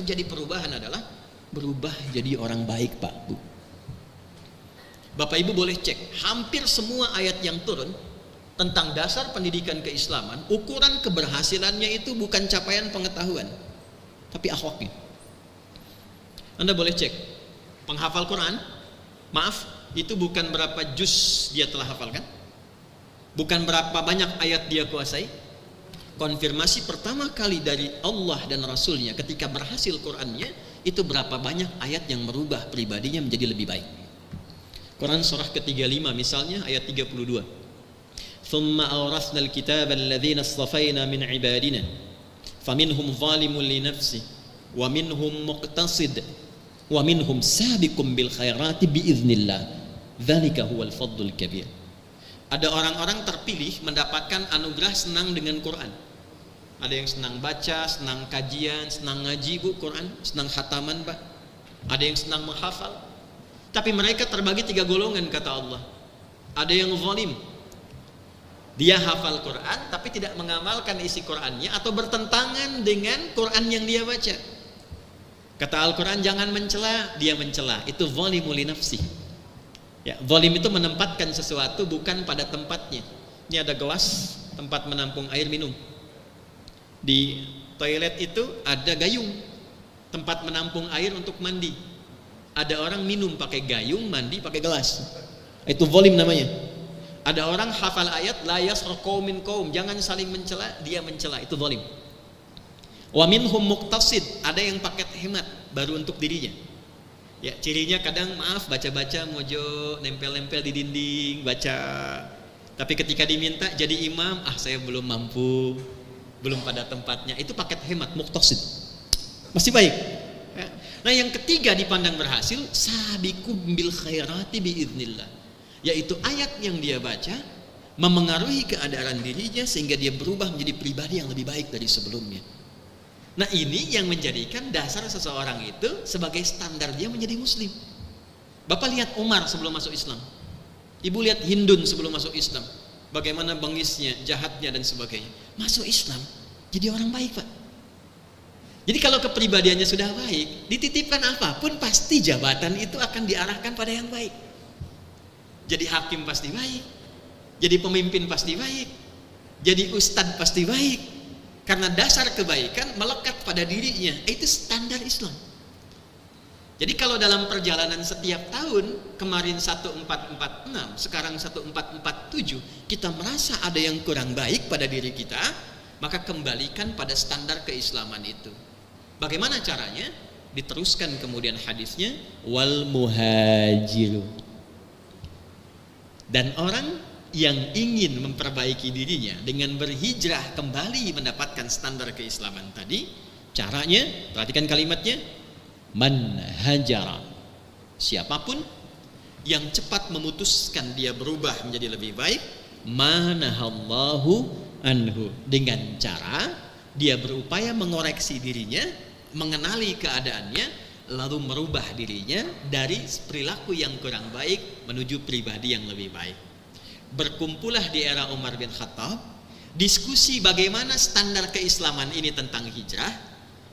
terjadi perubahan adalah berubah jadi orang baik, Pak, Bu. Bapak Ibu boleh cek, hampir semua ayat yang turun tentang dasar pendidikan keislaman, ukuran keberhasilannya itu bukan capaian pengetahuan, tapi akhlaknya. Anda boleh cek, penghafal Quran, maaf, itu bukan berapa juz dia telah hafalkan, bukan berapa banyak ayat dia kuasai. Konfirmasi pertama kali dari Allah dan Rasulnya ketika berhasil Qurannya, itu berapa banyak ayat yang merubah pribadinya menjadi lebih baik. Quran surah ke-35 misalnya ayat 32. Thumma awrathna al-kitaba alladhina astafayna min ibadina faminhum zalimun li nafsi wa minhum muqtasid wa minhum sabiqun bil khairati biiznillah dzalika huwal fadlul kabir. Ada orang-orang terpilih mendapatkan anugerah senang dengan Quran. Ada yang senang baca, senang kajian, senang ngaji, Bu, Quran, senang khataman, Pak. Ada yang senang menghafal. Tapi mereka terbagi 3 golongan kata Allah. Ada yang zalim. Dia hafal Quran tapi tidak mengamalkan isi Qurannya atau bertentangan dengan Quran yang dia baca. Kata Al-Quran jangan mencela, dia mencela. Itu zalimul li nafsi. Ya, zalim itu menempatkan sesuatu bukan pada tempatnya. Ini ada gelas, tempat menampung air minum. Di toilet itu ada gayung, tempat menampung air untuk mandi. Ada orang minum pakai gayung, mandi pakai gelas. Itu zalim namanya. Ada orang hafal ayat la yasraqu min qaum, jangan saling mencela, dia mencela, itu zalim. Wa minhum muqtasid, ada yang paket hemat baru untuk dirinya. Ya, cirinya kadang maaf baca-baca mojo, nempel-nempel di dinding, baca. Tapi ketika diminta jadi imam, saya belum mampu, belum pada tempatnya. Itu paket hemat, muqtasid. Masih baik. Ya. Nah, yang ketiga dipandang berhasil, sabiqum bil khairati biiznillah. Yaitu ayat yang dia baca memengaruhi keadaan dirinya sehingga dia berubah menjadi pribadi yang lebih baik dari sebelumnya. Nah, ini yang menjadikan dasar seseorang itu sebagai standar dia menjadi muslim. Bapak lihat Umar sebelum masuk Islam. Ibu lihat Hindun sebelum masuk Islam. Bagaimana bengisnya, jahatnya dan sebagainya. Masuk Islam jadi orang baik, Pak. Jadi kalau kepribadiannya sudah baik, dititipkan apapun pasti jabatan itu akan diarahkan pada yang baik. Jadi hakim pasti baik, jadi pemimpin pasti baik, jadi ustadz pasti baik. Karena dasar kebaikan melekat pada dirinya. Itu standar Islam. Jadi kalau dalam perjalanan setiap tahun, kemarin 1446, sekarang 1447, kita merasa ada yang kurang baik pada diri kita, maka kembalikan pada standar keislaman itu. Bagaimana caranya? Diteruskan kemudian hadisnya, wal muhajiru. Dan orang yang ingin memperbaiki dirinya dengan berhijrah kembali mendapatkan standar keislaman tadi, caranya, perhatikan kalimatnya, man hajara. Siapapun yang cepat memutuskan dia berubah menjadi lebih baik, manahallahu anhu, dengan cara dia berupaya mengoreksi dirinya, mengenali keadaannya, lalu merubah dirinya dari perilaku yang kurang baik menuju pribadi yang lebih baik. Berkumpullah di era Umar bin Khattab, diskusi bagaimana standar keislaman ini tentang hijrah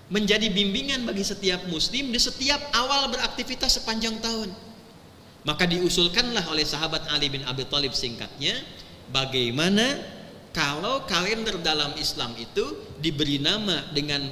menjadi bimbingan bagi setiap muslim di setiap awal beraktivitas sepanjang tahun. Maka diusulkanlah oleh sahabat Ali bin Abi Thalib singkatnya, bagaimana kalau kalender dalam Islam itu diberi nama dengan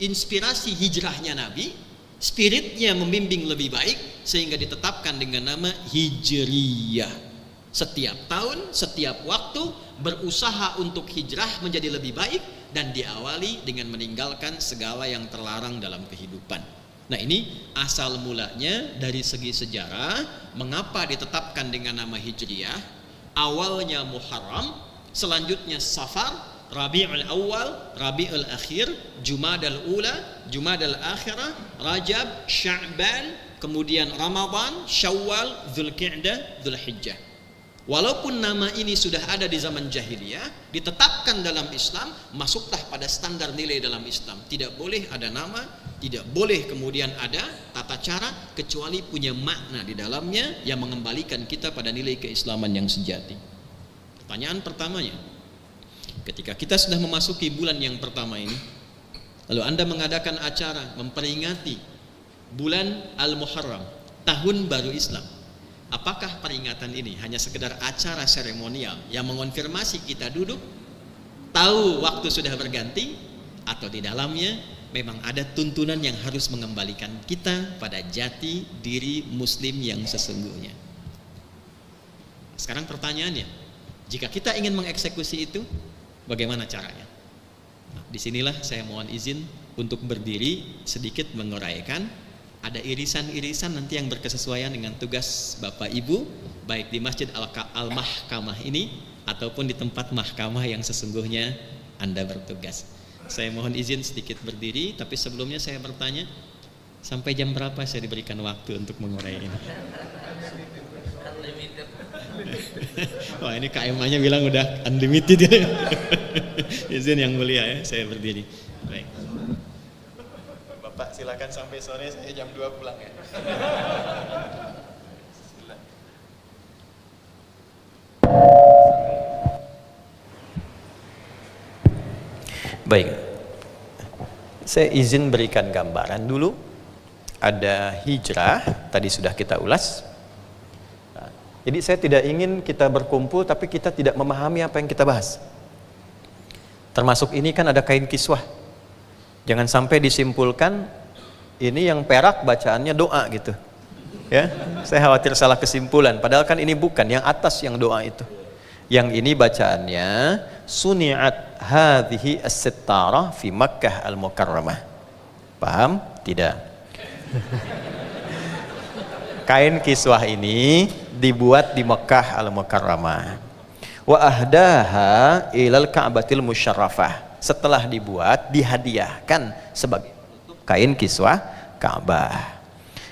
inspirasi hijrahnya Nabi, spiritnya membimbing lebih baik sehingga ditetapkan dengan nama Hijriyah. Setiap tahun, setiap waktu berusaha untuk hijrah menjadi lebih baik dan diawali dengan meninggalkan segala yang terlarang dalam kehidupan. Nah, ini asal mulanya dari segi sejarah, mengapa ditetapkan dengan nama Hijriyah. Awalnya Muharram, selanjutnya Safar, Rabiul Awal, Rabiul Akhir, Jumadal Ula, Jumadal Akhirah, Rajab, Sya'ban, kemudian Ramadan, Syawal, Dzulqa'dah, Dzulhijjah. Walaupun nama ini sudah ada di zaman jahiliyah, ditetapkan dalam Islam, masuklah pada standar nilai dalam Islam. Tidak boleh ada nama, tidak boleh kemudian ada tata cara, kecuali punya makna di dalamnya yang mengembalikan kita pada nilai keislaman yang sejati. Pertanyaan pertamanya, ketika kita sudah memasuki bulan yang pertama ini, lalu Anda mengadakan acara memperingati bulan Al-Muharram, tahun baru Islam, apakah peringatan ini hanya sekedar acara seremonial yang mengonfirmasi kita duduk, tahu waktu sudah berganti, atau di dalamnya memang ada tuntunan yang harus mengembalikan kita pada jati diri Muslim yang sesungguhnya? Sekarang pertanyaannya, jika kita ingin mengeksekusi itu, bagaimana caranya? Nah, disinilah saya mohon izin untuk berdiri sedikit menguraikan. Ada irisan-irisan nanti yang berkesesuaian dengan tugas Bapak Ibu, baik di Masjid Al-Mahkamah ini ataupun di tempat mahkamah yang sesungguhnya Anda bertugas. Saya mohon izin sedikit berdiri, tapi sebelumnya saya bertanya, sampai jam berapa saya diberikan waktu untuk mengurai ini? Wah, ini KMA-nya bilang udah unlimited ya. Izin yang mulia ya, saya berdiri. Baik. Bapak silakan sampai sore, saya jam 2 pulang ya. Baik, saya izin berikan gambaran dulu. Ada hijrah, tadi sudah kita ulas. Jadi saya tidak ingin kita berkumpul tapi kita tidak memahami apa yang kita bahas. Termasuk ini kan ada kain kiswah. Jangan sampai disimpulkan ini yang perak bacaannya doa gitu. Ya, saya khawatir salah kesimpulan. Padahal kan ini bukan yang atas yang doa itu. Yang ini bacaannya suni'at hadhihi as-sittara fi Makkah al-Mukarramah. Paham? Tidak. Kain kiswah ini dibuat di Mekah al-Mukarramah. Wa ahdaha ilal Ka'batil Musyarrafah. Setelah dibuat, dihadiahkan sebagai kain kiswah Ka'bah.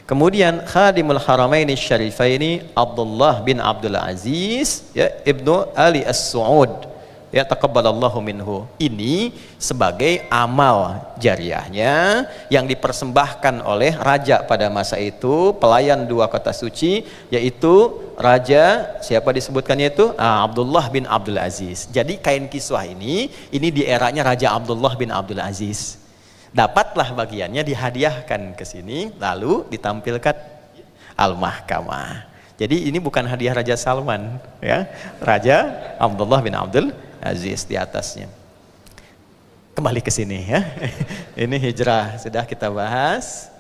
Kemudian Khadimul Haramaini Syarifaini Abdullah bin Abdul Aziz ya Ibnu Ali As-Su'ud ya taqabbalallahu minhu. Ini sebagai amal jariahnya yang dipersembahkan oleh raja pada masa itu, pelayan dua kota suci, yaitu raja siapa disebutkannya itu? Abdullah bin Abdul Aziz. Jadi kain kiswah ini di eranya Raja Abdullah bin Abdul Aziz. Dapatlah bagiannya, dihadiahkan ke sini, lalu ditampilkan Al-Mahkamah. Jadi ini bukan hadiah Raja Salman, ya, Raja Abdullah bin Abdul Aziz di atasnya. Kembali ke sini ya. Ini hijrah sudah kita bahas.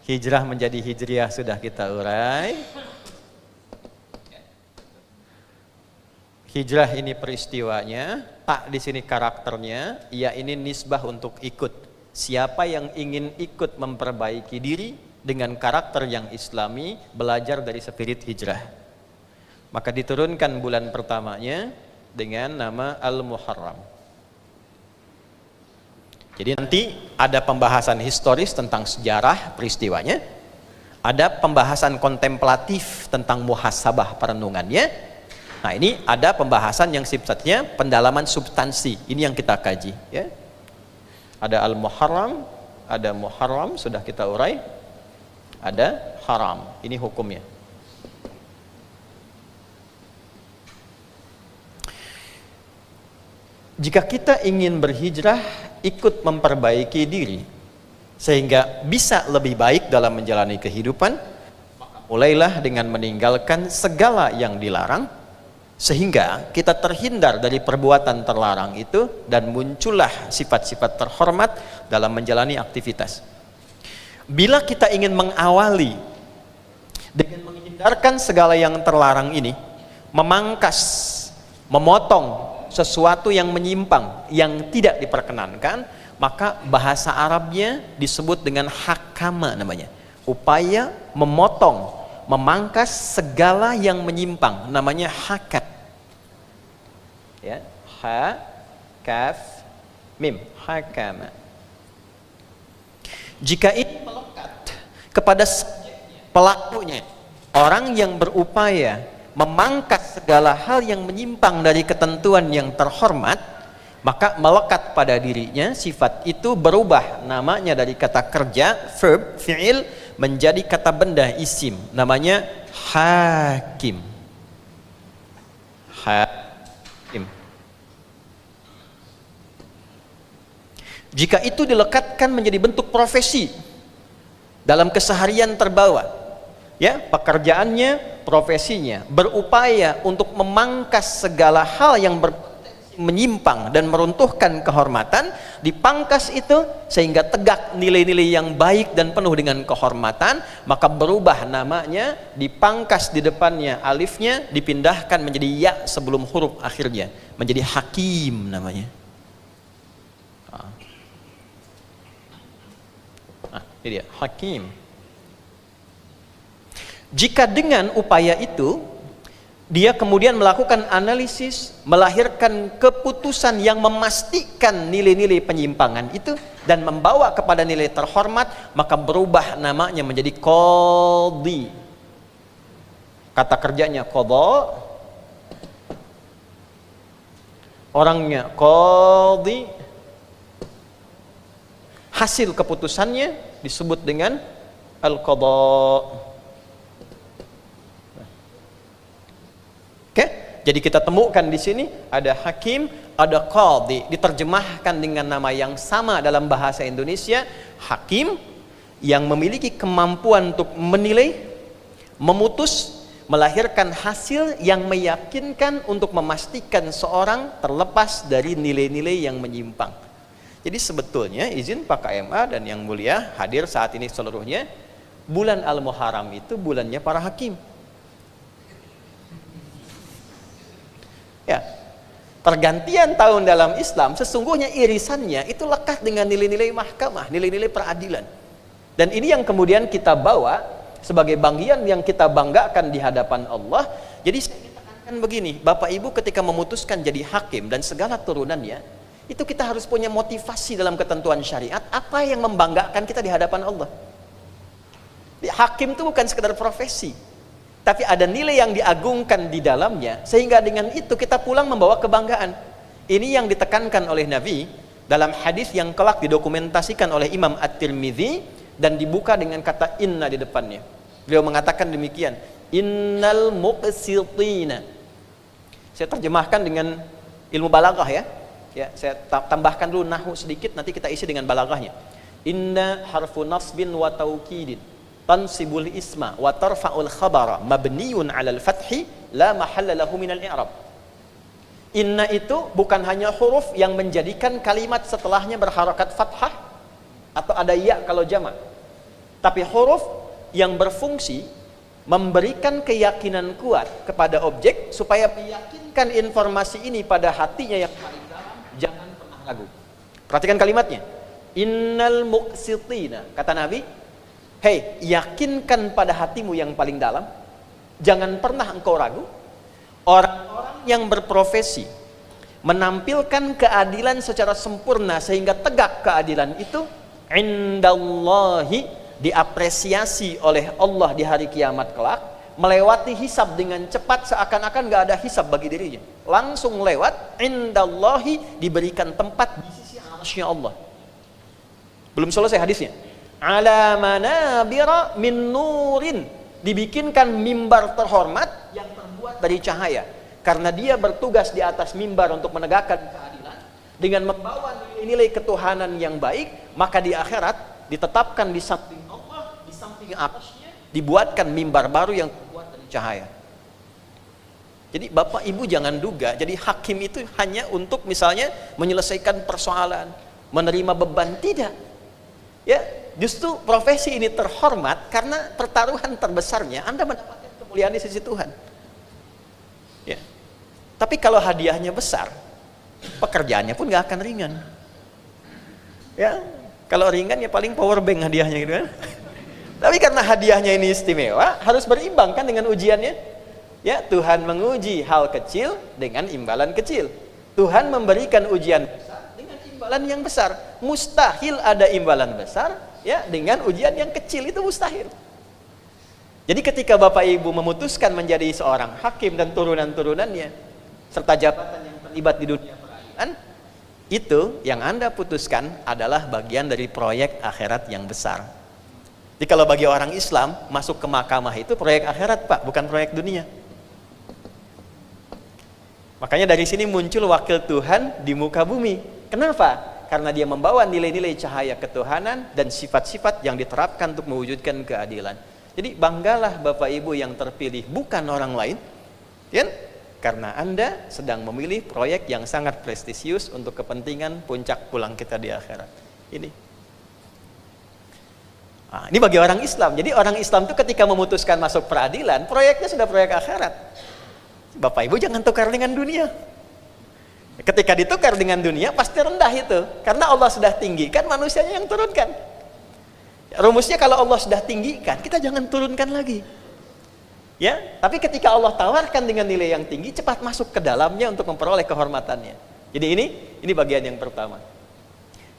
Hijrah menjadi hijriah sudah kita urai. Hijrah ini peristiwanya, tak di sini karakternya, ya ini nisbah untuk ikut. Siapa yang ingin ikut memperbaiki diri dengan karakter yang islami, belajar dari spirit hijrah, maka diturunkan bulan pertamanya dengan nama Al-Muharram. Jadi nanti ada pembahasan historis tentang sejarah peristiwanya, ada pembahasan kontemplatif tentang muhasabah perenungannya. Nah, ini ada pembahasan yang sifatnya pendalaman substansi. Ini yang kita kaji ya. Ada Al-Muharram, ada Muharram sudah kita urai, ada haram. Ini hukumnya. Jika kita ingin berhijrah, ikut memperbaiki diri sehingga bisa lebih baik dalam menjalani kehidupan, mulailah dengan meninggalkan segala yang dilarang sehingga kita terhindar dari perbuatan terlarang itu dan muncullah sifat-sifat terhormat dalam menjalani aktivitas. Bila kita ingin mengawali dengan menghindarkan segala yang terlarang ini, memangkas, memotong sesuatu yang menyimpang, yang tidak diperkenankan, maka bahasa Arabnya disebut dengan hakama namanya. Upaya memotong, memangkas segala yang menyimpang, namanya hakat. Ya, ha, kaf, mim, hakama. Jika ini melekat kepada pelakunya, orang yang berupaya memangkas segala hal yang menyimpang dari ketentuan yang terhormat, maka melekat pada dirinya sifat itu berubah namanya dari kata kerja, verb, fi'il, menjadi kata benda, isim, namanya hakim. Hakim. Jika itu dilekatkan menjadi bentuk profesi dalam keseharian terbawa, ya, pekerjaannya, profesinya, berupaya untuk memangkas segala hal yang menyimpang dan meruntuhkan kehormatan, dipangkas itu sehingga tegak nilai-nilai yang baik dan penuh dengan kehormatan, maka berubah namanya, dipangkas di depannya alifnya, dipindahkan menjadi ya sebelum huruf akhirnya, menjadi hakim namanya. Ini dia, hakim. Jika dengan upaya itu dia kemudian melakukan analisis, melahirkan keputusan yang memastikan nilai-nilai penyimpangan itu dan membawa kepada nilai terhormat, maka berubah namanya menjadi qadhi. Kata kerjanya qadha, orangnya qadhi, hasil keputusannya disebut dengan al-qadha. Oke, jadi kita temukan di sini ada hakim, ada qadhi, diterjemahkan dengan nama yang sama dalam bahasa Indonesia. Hakim yang memiliki kemampuan untuk menilai, memutus, melahirkan hasil yang meyakinkan untuk memastikan seorang terlepas dari nilai-nilai yang menyimpang. Jadi sebetulnya izin Pak KMA dan yang mulia hadir saat ini seluruhnya, bulan Al-Muharram itu bulannya para hakim. Ya, pergantian tahun dalam Islam sesungguhnya irisannya itu lekat dengan nilai-nilai mahkamah, nilai-nilai peradilan. Dan ini yang kemudian kita bawa sebagai bagian yang kita banggakan di hadapan Allah. Jadi saya tekankan begini, Bapak Ibu ketika memutuskan jadi hakim dan segala turunannya, itu kita harus punya motivasi dalam ketentuan syariat, apa yang membanggakan kita di hadapan Allah. Hakim itu bukan sekedar profesi, tapi ada nilai yang diagungkan di dalamnya, sehingga dengan itu kita pulang membawa kebanggaan. Ini yang ditekankan oleh Nabi dalam hadis yang kelak didokumentasikan oleh Imam At-Tirmidzi dan dibuka dengan kata inna di depannya. Beliau mengatakan demikian, innal muqsitina. Saya terjemahkan dengan ilmu balaghah ya. Ya, saya tambahkan dulu nahwu sedikit, nanti kita isi dengan balaghahnya. Inna harfu nasbin wa taukidin tansibul isma wa tarfa'ul khabara mabniun 'alal fathi la mahalla lahu minal i'rab. Inna itu bukan hanya huruf yang menjadikan kalimat setelahnya berharakat fathah atau ada ya kalau jamak, tapi huruf yang berfungsi memberikan keyakinan kuat kepada objek supaya meyakinkan informasi ini pada hatinya yang jangan pernah ragu. Perhatikan kalimatnya. Innal muqsitina. Kata Nabi, hei, yakinkan pada hatimu yang paling dalam, jangan pernah engkau ragu. Orang-orang yang berprofesi menampilkan keadilan secara sempurna sehingga tegak keadilan itu, indallahi, diapresiasi oleh Allah di hari kiamat kelak, melewati hisab dengan cepat seakan-akan gak ada hisab bagi dirinya, langsung lewat, indallahi, diberikan tempat di sisi arsy-Nya Allah. Belum selesai hadisnya, ala manabira min nurin, dibikinkan mimbar terhormat yang terbuat dari cahaya, karena dia bertugas di atas mimbar untuk menegakkan keadilan dengan membawa nilai-nilai ketuhanan yang baik, maka di akhirat ditetapkan di samping Allah, di samping arsy-Nya dibuatkan mimbar baru yang terbuat dari cahaya. Jadi Bapak Ibu jangan duga jadi hakim itu hanya untuk misalnya menyelesaikan persoalan, menerima beban, tidak. Ya, justru profesi ini terhormat karena pertaruhan terbesarnya Anda mendapatkan kemuliaan di sisi Tuhan. Ya. Tapi kalau hadiahnya besar, pekerjaannya pun gak akan ringan. Ya, kalau ringan ya paling power bank hadiahnya gitu kan. Tapi karena hadiahnya ini istimewa, harus berimbang kan dengan ujiannya. Ya, Tuhan menguji hal kecil dengan imbalan kecil. Tuhan memberikan ujian besar dengan imbalan yang besar. Mustahil ada imbalan besar ya dengan ujian yang kecil, itu mustahil. Jadi ketika Bapak Ibu memutuskan menjadi seorang hakim dan turunan-turunannya serta jabatan yang terlibat di dunia peradilan, itu yang Anda putuskan adalah bagian dari proyek akhirat yang besar. Jadi kalau bagi orang Islam masuk ke mahkamah itu proyek akhirat Pak, bukan proyek dunia. Makanya dari sini muncul wakil Tuhan di muka bumi. Kenapa? Karena dia membawa nilai-nilai cahaya ketuhanan dan sifat-sifat yang diterapkan untuk mewujudkan keadilan. Jadi banggalah Bapak Ibu yang terpilih, bukan orang lain, ya? Karena Anda sedang memilih proyek yang sangat prestisius untuk kepentingan puncak pulang kita di akhirat. Ini bagi orang Islam. Jadi orang Islam itu ketika memutuskan masuk peradilan, proyeknya sudah proyek akhirat. Bapak Ibu jangan tukar dengan dunia. Ketika ditukar dengan dunia pasti rendah itu, karena Allah sudah tinggikan, manusianya yang turunkan. Rumusnya kalau Allah sudah tinggikan, kita jangan turunkan lagi. Ya, tapi ketika Allah tawarkan dengan nilai yang tinggi, cepat masuk ke dalamnya untuk memperoleh kehormatannya. Jadi ini bagian yang pertama.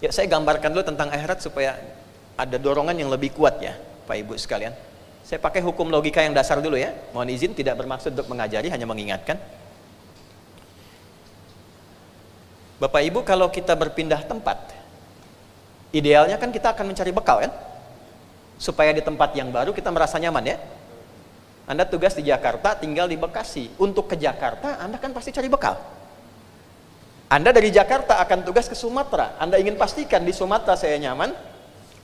Ya, saya gambarkan dulu tentang akhirat supaya ada dorongan yang lebih kuat ya, Pak Ibu sekalian. Saya pakai hukum logika yang dasar dulu ya. Mohon izin, tidak bermaksud untuk mengajari, hanya mengingatkan. Bapak Ibu, kalau kita berpindah tempat, idealnya kan kita akan mencari bekal kan, supaya di tempat yang baru kita merasa nyaman ya. Anda tugas di Jakarta, tinggal di Bekasi. Untuk ke Jakarta, Anda kan pasti cari bekal. Anda dari Jakarta akan tugas ke Sumatera. Anda ingin pastikan di Sumatera saya nyaman,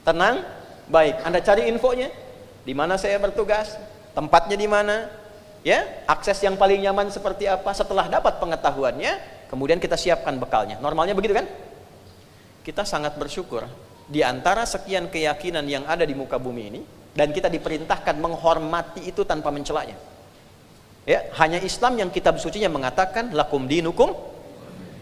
tenang, baik. Anda cari infonya, di mana saya bertugas, tempatnya di mana, ya, akses yang paling nyaman seperti apa. Setelah dapat pengetahuannya, kemudian kita siapkan bekalnya. Normalnya begitu kan? Kita sangat bersyukur di antara sekian keyakinan yang ada di muka bumi ini, dan kita diperintahkan menghormati itu tanpa mencelanya. Ya, hanya Islam yang kitab sucinya mengatakan lakum dinukum,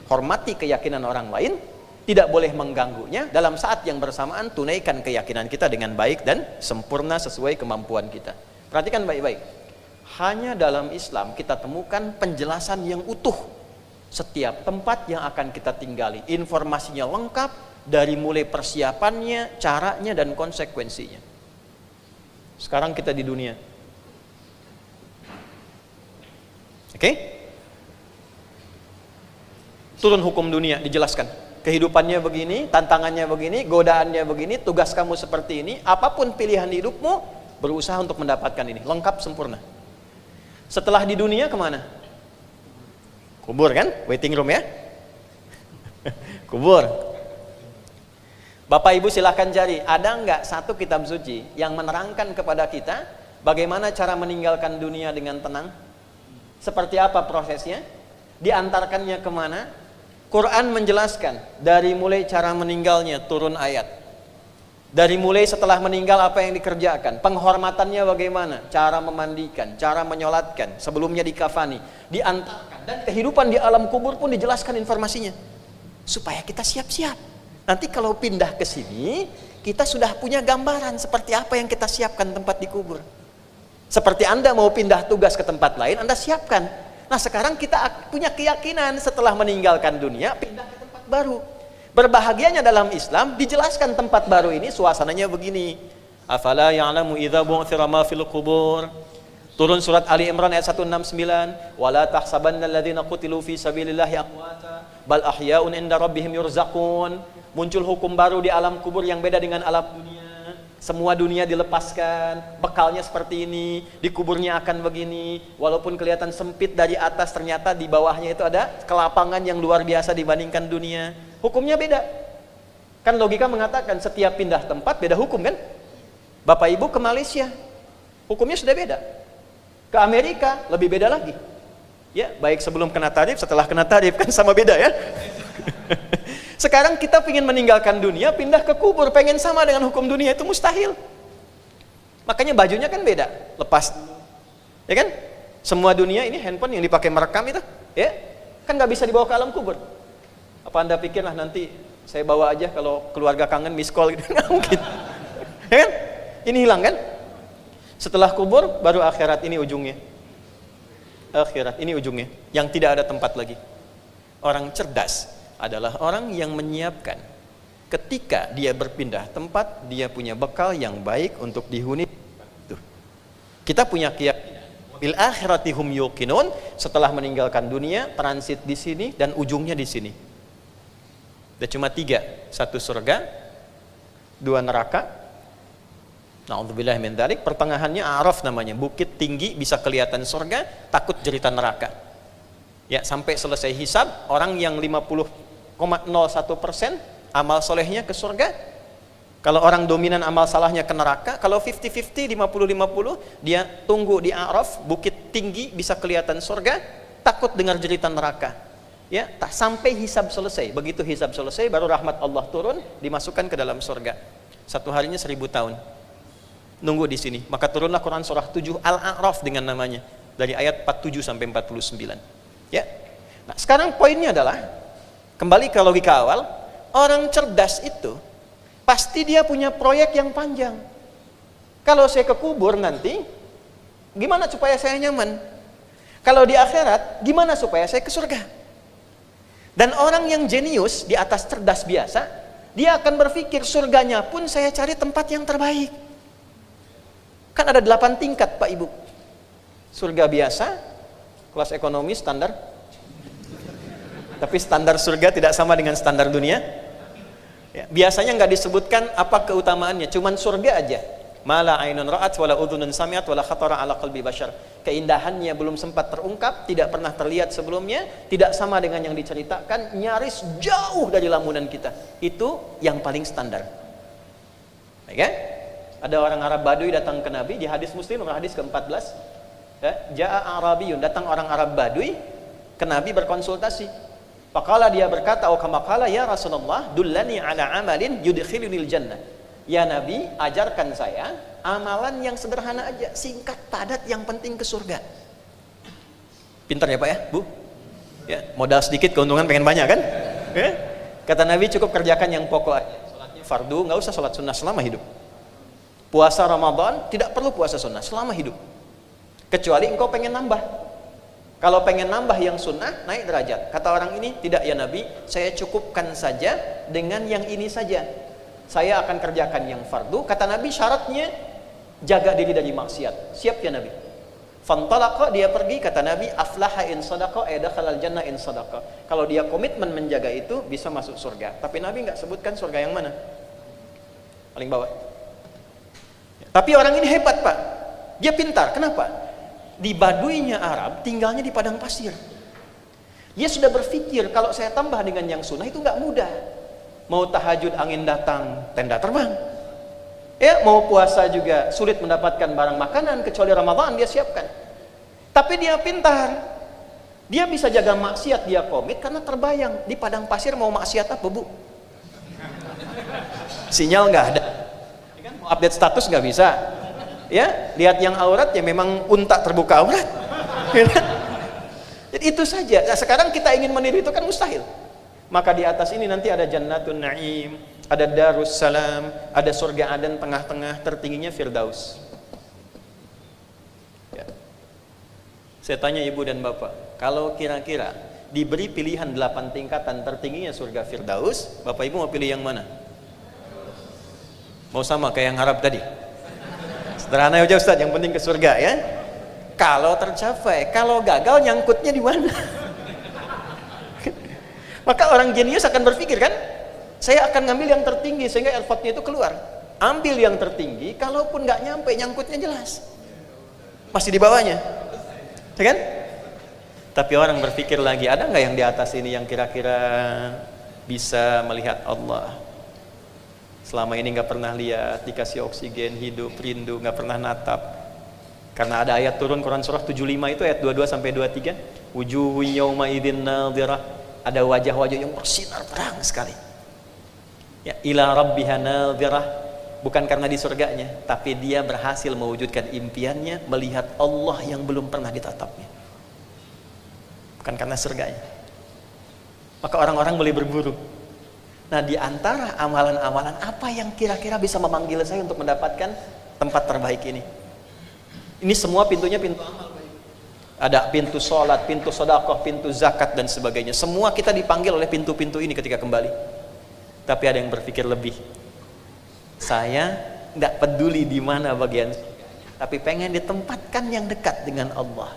hormati keyakinan orang lain, tidak boleh mengganggunya. Dalam saat yang bersamaan tunaikan keyakinan kita dengan baik dan sempurna sesuai kemampuan kita. Perhatikan baik-baik. Hanya dalam Islam kita temukan penjelasan yang utuh setiap tempat yang akan kita tinggali, informasinya lengkap dari mulai persiapannya, caranya, dan konsekuensinya. Sekarang kita di dunia, oke? Turun hukum dunia, dijelaskan. Kehidupannya begini, tantangannya begini, godaannya begini, tugas kamu seperti ini, apapun pilihan hidupmu, berusaha untuk mendapatkan ini, lengkap, sempurna. Setelah di dunia kemana? Kubur kan? Waiting room ya? Kubur. Bapak Ibu silahkan cari, ada nggak satu kitab suci yang menerangkan kepada kita bagaimana cara meninggalkan dunia dengan tenang? Seperti apa prosesnya? Diantarkannya kemana? Quran menjelaskan dari mulai cara meninggalnya, turun ayat. Dari mulai setelah meninggal apa yang dikerjakan, penghormatannya bagaimana, cara memandikan, cara menyolatkan, sebelumnya dikafani, diantarkan. Dan kehidupan di alam kubur pun dijelaskan informasinya. Supaya kita siap-siap. Nanti kalau pindah ke sini, kita sudah punya gambaran seperti apa yang kita siapkan tempat di kubur. Seperti Anda mau pindah tugas ke tempat lain, Anda siapkan. Nah sekarang kita punya keyakinan setelah meninggalkan dunia, pindah ke tempat baru. Berbahagianya dalam Islam, dijelaskan tempat baru ini suasananya begini. Afala ya'lamu idza bu'thira ma fil qubur. Turun surat Ali Imran ayat 169, wala tahsabanna alladziina qutilu fi sabilillahi amwata bal ahya'un 'inda rabbihim yurzaqun. Muncul hukum baru di alam kubur yang beda dengan alam dunia. Semua dunia dilepaskan, bekalnya seperti ini, di kuburnya akan begini. Walaupun kelihatan sempit dari atas, ternyata di bawahnya itu ada kelapangan yang luar biasa dibandingkan dunia. Hukumnya beda. Kan logika mengatakan setiap pindah tempat beda hukum kan? Bapak Ibu ke Malaysia, hukumnya sudah beda. Ke Amerika lebih beda lagi. Ya, baik sebelum kena tarif, setelah kena tarif kan sama beda ya. Sekarang kita ingin meninggalkan dunia, pindah ke kubur, pengen sama dengan hukum dunia itu mustahil. Makanya bajunya kan beda, lepas, ya kan? Semua dunia ini handphone yang dipakai merekam itu, ya, kan nggak bisa dibawa ke alam kubur. Apa Anda pikirlah nanti saya bawa aja kalau keluarga kangen miss call gitu, nggak mungkin, ya kan? Ini hilang kan? Setelah kubur baru akhirat, ini ujungnya. Akhirat ini ujungnya, yang tidak ada tempat lagi. Orang cerdas adalah orang yang menyiapkan ketika dia berpindah tempat, dia punya bekal yang baik untuk dihuni. Tuh. Kita punya keyakinan bil akhirati hum yuqinun, setelah meninggalkan dunia transit di sini dan ujungnya di sini. Ada cuma 3, 1 surga, 2 neraka. Na'udzubillah min dzalik, pertengahannya A'raf namanya, bukit tinggi bisa kelihatan surga, takut jeritan neraka. Ya, sampai selesai hisab, orang yang 50,01% amal solehnya ke surga. Kalau orang dominan amal salahnya ke neraka. Kalau 50-50, 50-50, dia tunggu di A'raf, bukit tinggi bisa kelihatan surga, takut dengar jeritan neraka. Ya, tak sampai hisab selesai. Begitu hisab selesai, baru rahmat Allah turun, dimasukkan ke dalam surga. Satu harinya 1000 tahun. Nunggu di sini. Maka turunlah Quran surah 7 Al-A'raf dengan namanya, dari ayat 47 sampai 49. Ya. Nah, sekarang poinnya adalah kembali ke logika awal, orang cerdas itu pasti dia punya proyek yang panjang. Kalau saya ke kubur nanti, gimana supaya saya nyaman? Kalau di akhirat, gimana supaya saya ke surga? Dan orang yang jenius di atas cerdas biasa, dia akan berpikir surganya pun saya cari tempat yang terbaik. Kan ada 8 tingkat Pak Ibu. Surga biasa, kelas ekonomi standar. Tapi standar surga tidak sama dengan standar dunia. Ya, biasanya nggak disebutkan apa keutamaannya, cuman surga aja. Mala ainun ra'at wala udhunun sami'at wala khatara ala qalbi bashar. Keindahannya belum sempat terungkap, tidak pernah terlihat sebelumnya, tidak sama dengan yang diceritakan, nyaris jauh dari lamunan kita. Itu yang paling standar. Oke? Ada orang Arab Baduy datang ke Nabi di hadis Muslim, hadis ke-14. Ya, Ja'a Arabiyun, datang orang Arab Baduy ke Nabi berkonsultasi. Faqala, dia berkata, "Oh kama qala ya Rasulullah, dullani ala amalin yudkhilunil jannah." Ya Nabi, ajarkan saya amalan yang sederhana aja, singkat, padat, yang penting ke surga. Pintar ya Pak ya, Bu? Ya, modal sedikit keuntungan pengen banyak kan? Ya? Kata Nabi, cukup kerjakan yang pokok aja. Salatnya fardu, nggak usah salat sunnah selama hidup. Puasa Ramadan tidak perlu puasa sunnah selama hidup. Kecuali engkau pengen nambah. Kalau pengen nambah yang sunnah, naik derajat. Kata orang ini, tidak ya Nabi, saya cukupkan saja dengan yang ini saja. Saya akan kerjakan yang fardu. Kata Nabi, syaratnya jaga diri dari maksiat. Siap ya Nabi? Fantalaqa, dia pergi. Kata Nabi, aflaha in sadaqa dakhalal jannah in sadaqa. Kalau dia komitmen menjaga itu, bisa masuk surga. Tapi Nabi nggak sebutkan surga yang mana. Paling bawah. Tapi orang ini hebat Pak. Dia pintar. Kenapa? Di Baduynya Arab, tinggalnya di padang pasir. Dia sudah berpikir, kalau saya tambah dengan yang sunnah itu nggak mudah. Mau tahajud angin datang, tenda terbang. Ya, mau puasa juga sulit mendapatkan barang makanan, kecuali Ramadan dia siapkan. Tapi dia pintar. Dia bisa jaga maksiat, dia komit, karena terbayang di padang pasir mau maksiat apa Bu? Sinyal nggak ada. Mau update status nggak bisa. Ya, lihat yang aurat ya memang unta terbuka aurat. Jadi itu saja. Nah, sekarang kita ingin meniru itu kan mustahil. Maka di atas ini nanti ada Jannatun Naim, ada Darussalam, ada surga Aden tengah-tengah, tertingginya Firdaus. Ya. Saya tanya Ibu dan Bapak, kalau kira-kira diberi pilihan 8 tingkatan, tertingginya surga Firdaus, Bapak Ibu mau pilih yang mana? Mau sama kayak yang Arab tadi? Sederhana aja Ustaz, yang penting ke surga ya. Kalau tercapai, kalau gagal nyangkutnya di mana? Maka orang jenius akan berpikir kan, saya akan ngambil yang tertinggi sehingga effort-nya itu keluar. Ambil yang tertinggi, kalaupun nggak nyampe, nyangkutnya jelas. Masih di bawahnya, ya kan? Tapi orang berpikir lagi, ada nggak yang di atas ini yang kira-kira bisa melihat Allah? Selama ini nggak pernah lihat, dikasih oksigen, hidup, rindu, nggak pernah natap. Karena ada ayat turun Quran surah 75 itu ayat 22 sampai 23. Wujuhu yawma idzin nadhirah. Ada wajah-wajah yang bersinar terang sekali. Ya, ila rabbiha nadhirah. Bukan karena di surganya, tapi dia berhasil mewujudkan impiannya melihat Allah yang belum pernah ditatapnya. Bukan karena surganya. Maka orang-orang mulai berburu. Nah, di antara amalan-amalan apa yang kira-kira bisa memanggil saya untuk mendapatkan tempat terbaik ini? Ini semua pintunya pintu amal. Ada pintu sholat, pintu sedekah, pintu zakat dan sebagainya. Semua kita dipanggil oleh pintu-pintu ini ketika kembali. Tapi ada yang berpikir lebih. Saya nggak peduli di mana bagian, tapi pengen ditempatkan yang dekat dengan Allah.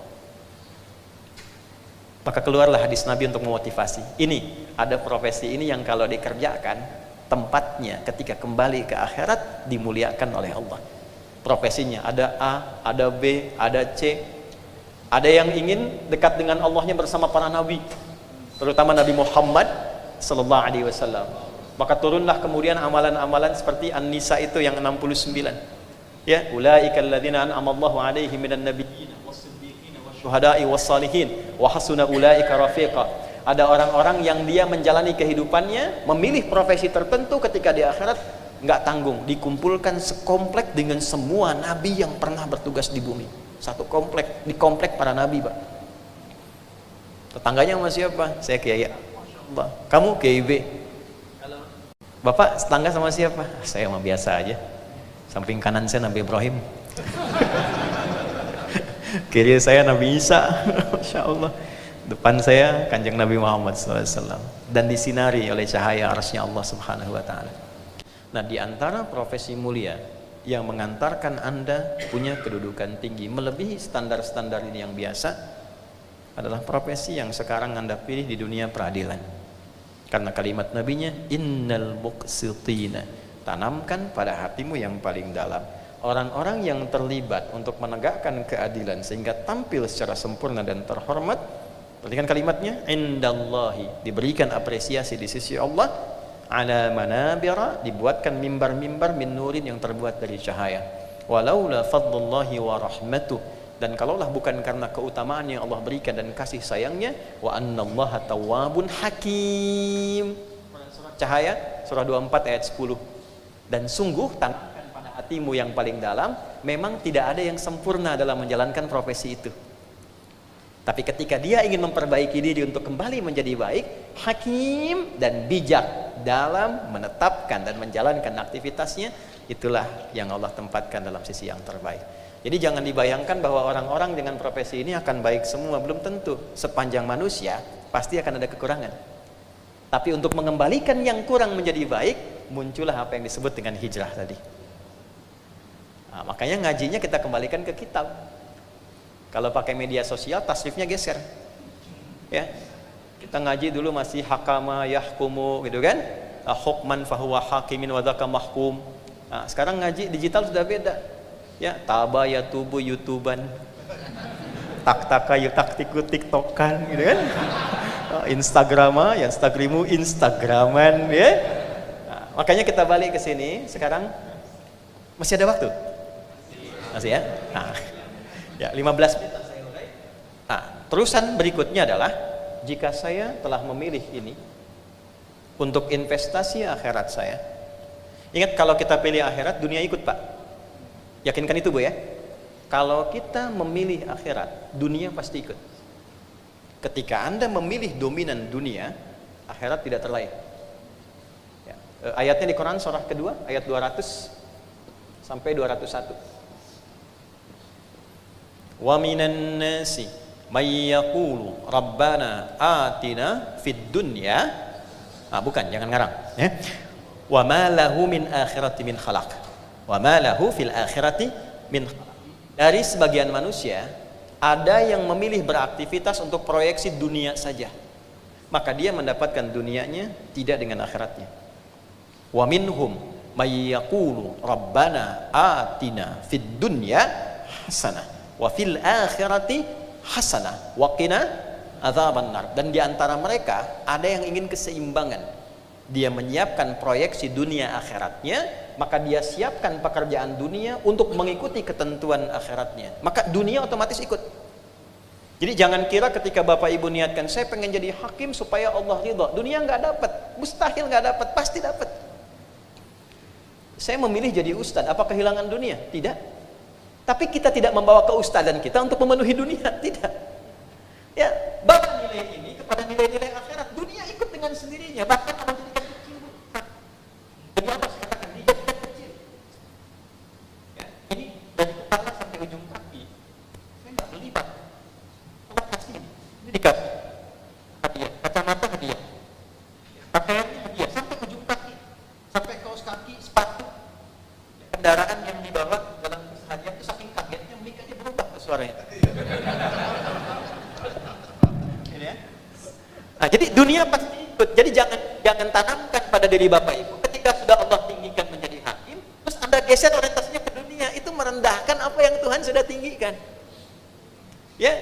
Maka keluarlah hadis Nabi untuk memotivasi. Ini ada profesi ini yang kalau dikerjakan, tempatnya ketika kembali ke akhirat dimuliakan oleh Allah. Profesinya ada A, ada B, ada C. Ada yang ingin dekat dengan Allahnya bersama para nabi, terutama Nabi Muhammad sallallahu alaihi wasallam. Maka turunlah kemudian amalan-amalan seperti An-Nisa itu yang 69. Ya, ulaikal ladzina an'amallahu 'alaihim minan nabiyyin was-siddiqin wasyuhada'i was-salihin wa hasuna ulaika rafiqa. Ada orang-orang yang dia menjalani kehidupannya, memilih profesi tertentu, ketika di akhirat nggak tanggung, dikumpulkan sekomplek dengan semua nabi yang pernah bertugas di bumi. Satu komplek, di komplek para nabi, Pak. Tetangganya sama siapa? Saya Kiai. Allah. Kamu Kiai B. Bapak tetangga sama siapa? Saya mah biasa aja. Samping kanan saya Nabi Ibrahim. Kiri saya Nabi Isa. Masya Allah. Depan saya Kanjeng Nabi Muhammad SAW. Dan disinari oleh cahaya arsy-Nya Allah Subhanahu wa Ta'ala. Nah, di antara profesi mulia yang mengantarkan Anda punya kedudukan tinggi, melebihi standar-standar ini yang biasa, adalah profesi yang sekarang Anda pilih di dunia peradilan. Karena kalimat nabinya, innal muqsitina, tanamkan pada hatimu yang paling dalam. Orang-orang yang terlibat untuk menegakkan keadilan sehingga tampil secara sempurna dan terhormat, perhatikan kalimatnya, indallahi, diberikan apresiasi di sisi Allah, ala manabira, dibuatkan mimbar-mimbar min nurin yang terbuat dari cahaya. Walaula fadlullahi wa rahmatuh, dan kalaulah bukan karena keutamaan yang Allah berikan dan kasih sayangnya, wa annallaha tawwabun hakim. Surat Cahaya surah 24 ayat 10. Dan sungguh tanamkan pada hatimu yang paling dalam, memang tidak ada yang sempurna dalam menjalankan profesi itu. Tapi ketika dia ingin memperbaiki diri untuk kembali menjadi baik, hakim dan bijak dalam menetapkan dan menjalankan aktivitasnya, itulah yang Allah tempatkan dalam sisi yang terbaik. Jadi jangan dibayangkan bahwa orang-orang dengan profesi ini akan baik semua, belum tentu. Sepanjang manusia pasti akan ada kekurangan. Tapi untuk mengembalikan yang kurang menjadi baik, muncullah apa yang disebut dengan hijrah tadi. Nah, makanya ngajinya kita kembalikan ke kitab. Kalau pakai media sosial, tasrifnya geser. Ya, kita ngaji dulu masih hakama yahkumu, gitu kan? Hukman fahuwa hakimin wa dzaka mahkum. Nah, sekarang ngaji digital sudah beda. Ya, taba ya tubu youtuban, tak-taka ya taktiku tiktokan, gitu kan? Instagrama, ya instagrimu instagraman, ya. Nah, makanya kita balik ke sini sekarang. Masih ada waktu? Masih ya? Nah, ya 15 menit saya mulai. Nah, terusan berikutnya adalah, jika saya telah memilih ini untuk investasi akhirat saya. Ingat, kalau kita pilih akhirat, dunia ikut, Pak. Yakinkan itu, Bu, ya. Kalau kita memilih akhirat, dunia pasti ikut. Ketika Anda memilih dominan dunia, akhirat tidak terlayani. Ya. Ayatnya di Quran surah kedua, ayat 200 sampai 201. Wa minan nasi may yaqulu rabbana atina fid dunya. Bukan, jangan ngarang, ya. Wa ma lahu min akhirati min khalaq. Wa ma lahu fil akhirati min. Dari sebagian manusia ada yang memilih beraktivitas untuk proyeksi dunia saja, maka dia mendapatkan dunianya tidak dengan akhiratnya. Wa minhum may yaqulu rabbana atina fid dunya hasanah wa fil akhirati hasanah wa qina adzabannar. Dan di antara mereka ada yang ingin keseimbangan. Dia menyiapkan proyeksi dunia akhiratnya, maka dia siapkan pekerjaan dunia untuk mengikuti ketentuan akhiratnya, maka dunia otomatis ikut. Jadi jangan kira ketika Bapak Ibu niatkan, saya pengen jadi hakim supaya Allah ridha, dunia nggak dapat, mustahil nggak dapat, pasti dapat. Saya memilih jadi ustadz, apa kehilangan dunia? Tidak. Tapi kita tidak membawa keustadan kita untuk memenuhi dunia, tidak. Ya, bawa nilai ini kepada nilai-nilai akhirat, dunia ikut dengan sendirinya. Bahkan kalau dijadikan kecil, demi apa saya katakan dijadikan kecil? Ya, ini dari kepala sampai ujung kaki, saya nggak beli, Pak. Allah kasih ini dikasih hadiah, kacamata hadiah, pakaiannya hadiah, sampai ujung kaki, sampai kaos kaki, sepatu, kendaraan yang dibawa dalam hadiah itu saking kagetnya mikanya berubah ke suaranya. Nah, jadi dunia pasti ikut. Jadi jangan tanamkan pada diri Bapak Ibu ketika sudah Allah tinggikan menjadi hakim, terus Anda geser orientasinya ke dunia, itu merendahkan apa yang Tuhan sudah tinggikan. Ya.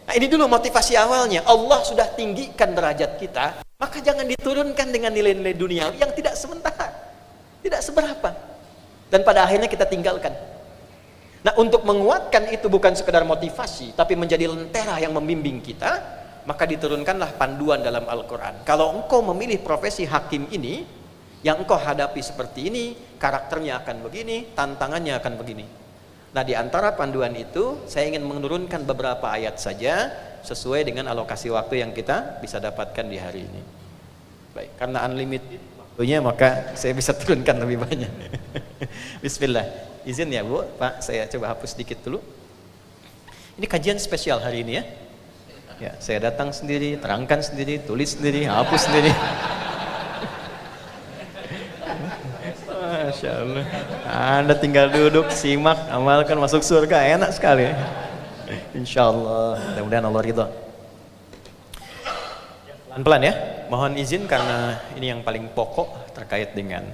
Nah, ini dulu motivasi awalnya. Allah sudah tinggikan derajat kita, maka jangan diturunkan dengan nilai-nilai dunia yang tidak sementara, tidak seberapa. Dan pada akhirnya kita tinggalkan. Nah, untuk menguatkan itu bukan sekedar motivasi, tapi menjadi lentera yang membimbing kita, maka diturunkanlah panduan dalam Al-Quran. Kalau engkau memilih profesi hakim ini, yang engkau hadapi seperti ini, karakternya akan begini, tantangannya akan begini. Nah, di antara panduan itu, saya ingin menurunkan beberapa ayat saja, sesuai dengan alokasi waktu yang kita bisa dapatkan di hari ini. Baik, karena unlimited waktunya, maka saya bisa turunkan lebih banyak. Bismillah. Izin ya Bu, Pak, saya coba hapus sedikit dulu. Ini kajian spesial hari ini ya. Ya, saya datang sendiri, terangkan sendiri, tulis sendiri, hapus sendiri. Masya Allah. Anda tinggal duduk, simak, amalkan, masuk surga, enak sekali. Insya Allah, mudah-mudahan Allah ridho. Pelan-pelan ya, mohon izin karena ini yang paling pokok terkait dengan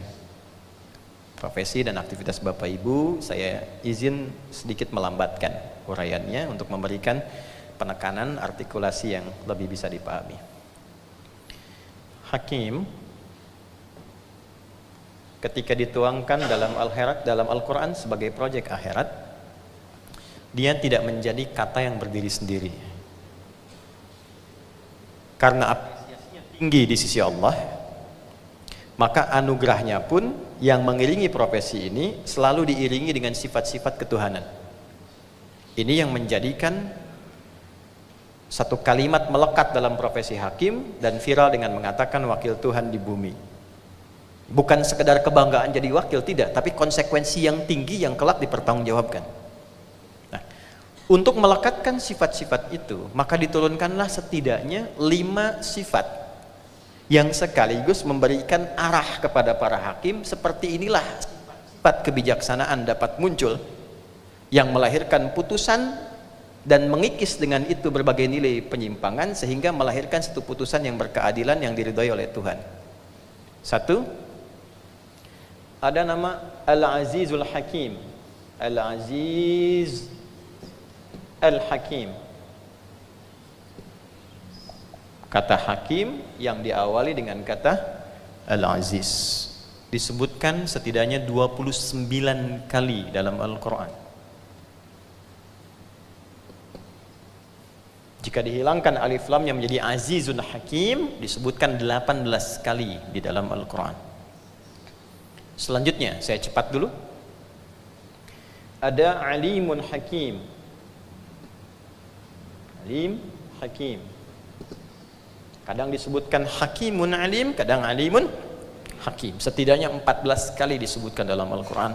profesi dan aktivitas Bapak Ibu. Saya izin sedikit melambatkan uraiannya untuk memberikan penekanan artikulasi yang lebih bisa dipahami. Hakim ketika dituangkan dalam Al-Quran sebagai proyek akhirat, dia tidak menjadi kata yang berdiri sendiri. Karena apresiasinya tinggi di sisi Allah, maka anugerahnya pun yang mengiringi profesi ini selalu diiringi dengan sifat-sifat ketuhanan. Ini yang menjadikan satu kalimat melekat dalam profesi hakim dan viral dengan mengatakan wakil Tuhan di bumi. Bukan sekedar kebanggaan jadi wakil, tidak, tapi konsekuensi yang tinggi yang kelak dipertanggungjawabkan. Nah, untuk melekatkan sifat-sifat itu, maka diturunkanlah setidaknya 5 sifat yang sekaligus memberikan arah kepada para hakim. Seperti inilah sifat kebijaksanaan dapat muncul yang melahirkan putusan dan mengikis dengan itu berbagai nilai penyimpangan sehingga melahirkan satu putusan yang berkeadilan yang diridhoi oleh Tuhan. 1, ada nama Al-Azizul Hakim. Al-Aziz Al-Hakim. Kata hakim yang diawali dengan kata Al-Aziz disebutkan setidaknya 29 kali dalam Al-Quran. Jika dihilangkan alif lam yang menjadi Azizun Hakim, disebutkan 18 kali di dalam Al-Quran. Selanjutnya, saya cepat dulu. Ada Alimun Hakim. Alim, Hakim. Kadang disebutkan Hakimun Alim, kadang Alimun Hakim. Setidaknya 14 kali disebutkan dalam Al-Quran,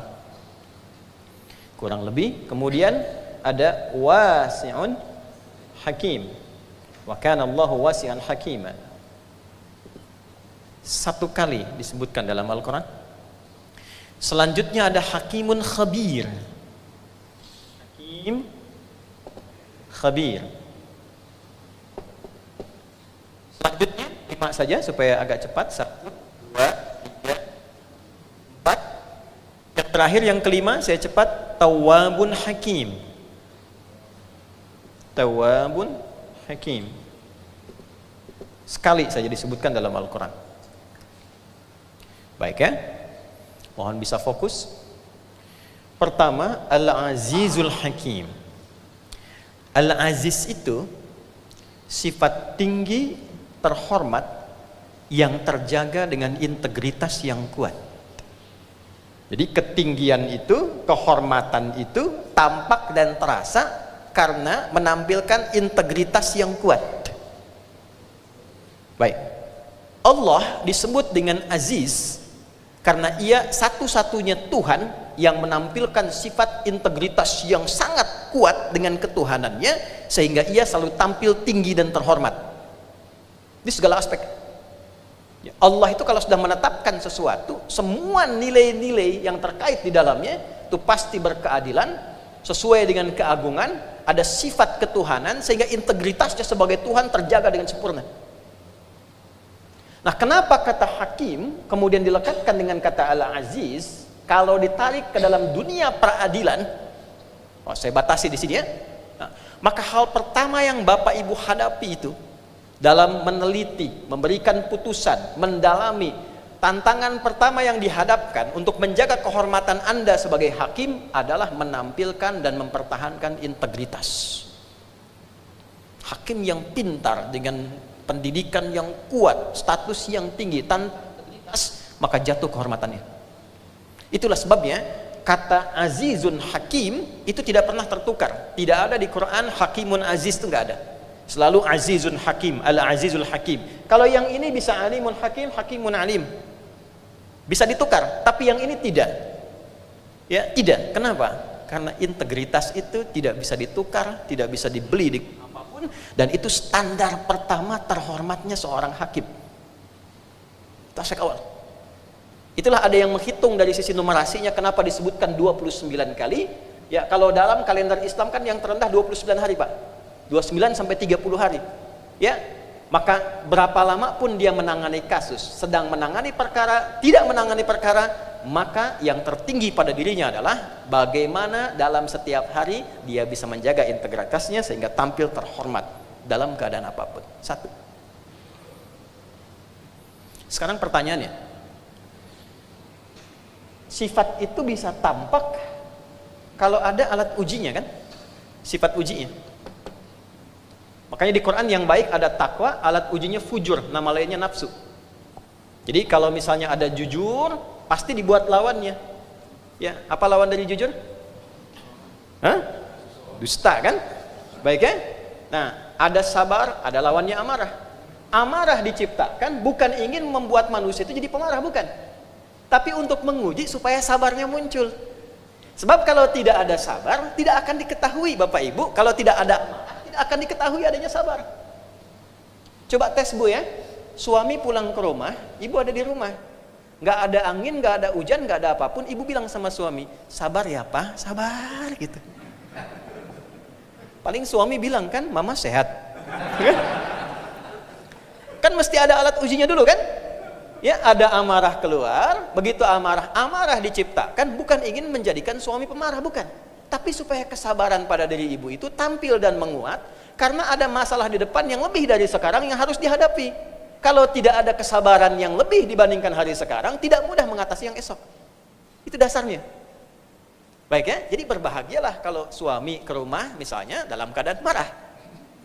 kurang lebih. Kemudian ada Wasi'un Hakim. Wa kana Allahu wasi'an hakima. 1 kali disebutkan dalam Al-Quran. Selanjutnya ada Hakimun Khabir. Hakim Khabir. Selanjutnya 5 saja supaya agak cepat. 1, 2, 3, 4. Yang terakhir yang kelima saya cepat. Tawwabun Hakim. Tawwabun Hakim. Sekali saja disebutkan dalam Al-Quran. Baik ya, mohon bisa fokus. Pertama, Al-Azizul Hakim. Al-Aziz itu sifat tinggi, terhormat, yang terjaga dengan integritas yang kuat. Jadi ketinggian itu, kehormatan itu tampak dan terasa karena menampilkan integritas yang kuat. Baik, Allah disebut dengan Aziz karena ia satu-satunya Tuhan yang menampilkan sifat integritas yang sangat kuat dengan ketuhanannya, sehingga ia selalu tampil tinggi dan terhormat di segala aspek. Allah itu kalau sudah menetapkan sesuatu, semua nilai-nilai yang terkait di dalamnya itu pasti berkeadilan, sesuai dengan keagungan, ada sifat ketuhanan, sehingga integritasnya sebagai Tuhan terjaga dengan sempurna. Nah, kenapa kata hakim kemudian dilekatkan dengan kata Al-Aziz? Kalau ditarik ke dalam dunia peradilan, saya batasi di sini ya. Nah, maka hal pertama yang Bapak Ibu hadapi itu dalam meneliti, memberikan putusan, mendalami tantangan pertama yang dihadapkan untuk menjaga kehormatan Anda sebagai hakim adalah menampilkan dan mempertahankan integritas. Hakim yang pintar dengan pendidikan yang kuat, status yang tinggi, tanpa integritas, maka jatuh kehormatannya. Itulah sebabnya kata azizun hakim itu tidak pernah tertukar. Tidak ada di Quran hakimun aziz, itu nggak ada. Selalu azizun hakim, al-azizul hakim. Kalau yang ini bisa alimun hakim, hakimun alim. Bisa ditukar, tapi yang ini tidak. Ya, tidak. Kenapa? Karena integritas itu tidak bisa ditukar, tidak bisa dibeli di apapun, dan itu standar pertama terhormatnya seorang hakim. Itu aspek awal. Itulah ada yang menghitung dari sisi numerasinya kenapa disebutkan 29 kali. Ya, kalau dalam kalender Islam kan yang terendah 29 hari, Pak. 29 sampai 30 hari. Ya, maka berapa lama pun dia menangani kasus, sedang menangani perkara, tidak menangani perkara, maka yang tertinggi pada dirinya adalah bagaimana dalam setiap hari dia bisa menjaga integritasnya sehingga tampil terhormat dalam keadaan apapun. Satu. Sekarang pertanyaannya, sifat itu bisa tampak kalau ada alat ujinya kan? Sifat ujinya. Makanya di Quran yang baik ada takwa, alat ujinya fujur, nama lainnya nafsu. Jadi kalau misalnya ada jujur, pasti dibuat lawannya. Ya, apa lawan dari jujur? Hah? Dusta kan? Baik ya? Nah, ada sabar, ada lawannya amarah. Amarah diciptakan bukan ingin membuat manusia itu jadi pemarah, bukan. Tapi untuk menguji supaya sabarnya muncul. Sebab kalau tidak ada sabar, tidak akan diketahui Bapak Ibu. Kalau tidak ada amarah, tidak akan diketahui adanya sabar. Coba tes Bu ya. Suami pulang ke rumah, ibu ada di rumah. Nggak ada angin, nggak ada hujan, nggak ada apapun. Ibu bilang sama suami, sabar ya Pak, sabar gitu. Paling suami bilang kan, Mama sehat. Kan mesti ada alat ujinya dulu kan? Ya, ada amarah keluar. Begitu amarah diciptakan bukan ingin menjadikan suami pemarah, bukan. Tapi supaya kesabaran pada diri ibu itu tampil dan menguat, karena ada masalah di depan yang lebih dari sekarang yang harus dihadapi. Kalau tidak ada kesabaran yang lebih dibandingkan hari sekarang, tidak mudah mengatasi yang esok. Itu dasarnya. Baik ya, jadi berbahagialah kalau suami ke rumah misalnya dalam keadaan marah.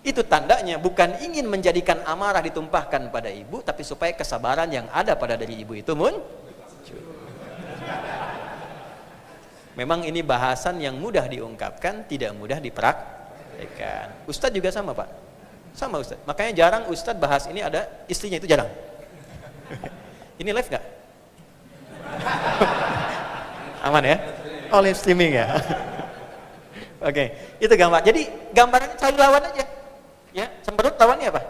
Itu tandanya bukan ingin menjadikan amarah ditumpahkan pada ibu, tapi supaya kesabaran yang ada pada diri ibu itu memang ini bahasan yang mudah diungkapkan, tidak mudah dipraktekkan. Ustadz juga sama Pak, sama Ustadz. Makanya jarang Ustadz bahas ini ada istrinya, itu jarang. Ini live nggak? Aman ya? Oh, live streaming ya? Oke, itu gambar. Jadi gambarannya cari lawan aja. Ya, cemberut lawannya apa?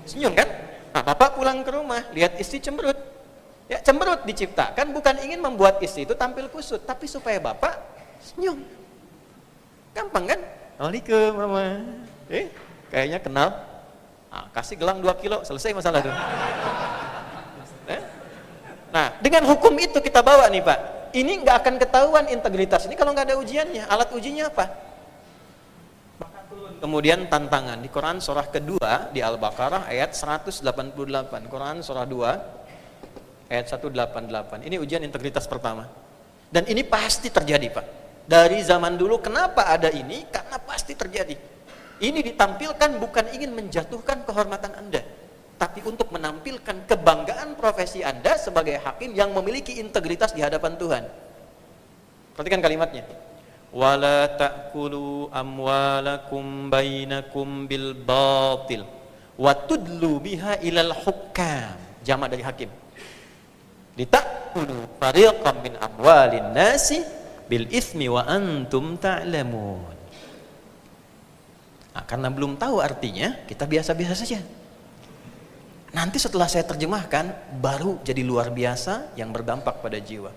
Senyum kan? Nah, Bapak pulang ke rumah, lihat istri cemberut. Ya, cemberut diciptakan bukan ingin membuat istri itu tampil kusut, tapi supaya Bapak senyum. Gampang kan? Assalamualaikum Mama. Kayaknya kenal. Nah, kasih gelang 2 kilo, selesai masalah itu. Nah, dengan hukum itu kita bawa nih Pak. Ini nggak akan ketahuan integritas ini kalau nggak ada ujiannya. Alat ujinya apa? Kemudian tantangan di Quran surah kedua di Al-Baqarah ayat 188. Quran surah 2 ayat 188. Ini ujian integritas pertama. Dan ini pasti terjadi Pak. Dari zaman dulu kenapa ada ini? Karena pasti terjadi. Ini ditampilkan bukan ingin menjatuhkan kehormatan Anda, tapi untuk menampilkan kebanggaan profesi Anda sebagai hakim yang memiliki integritas di hadapan Tuhan. Perhatikan kalimatnya. Wala ta'kulu amwalakum bainakum bil batil wa tudlu biha ilal hukam. Jamak dari hakim. Litakulu fariqam min amwalin nasi bil itsmi wa antum ta'lamun. Nah, karena belum tahu artinya, kita biasa-biasa saja. Nanti setelah saya terjemahkan, baru jadi luar biasa yang berdampak pada jiwa.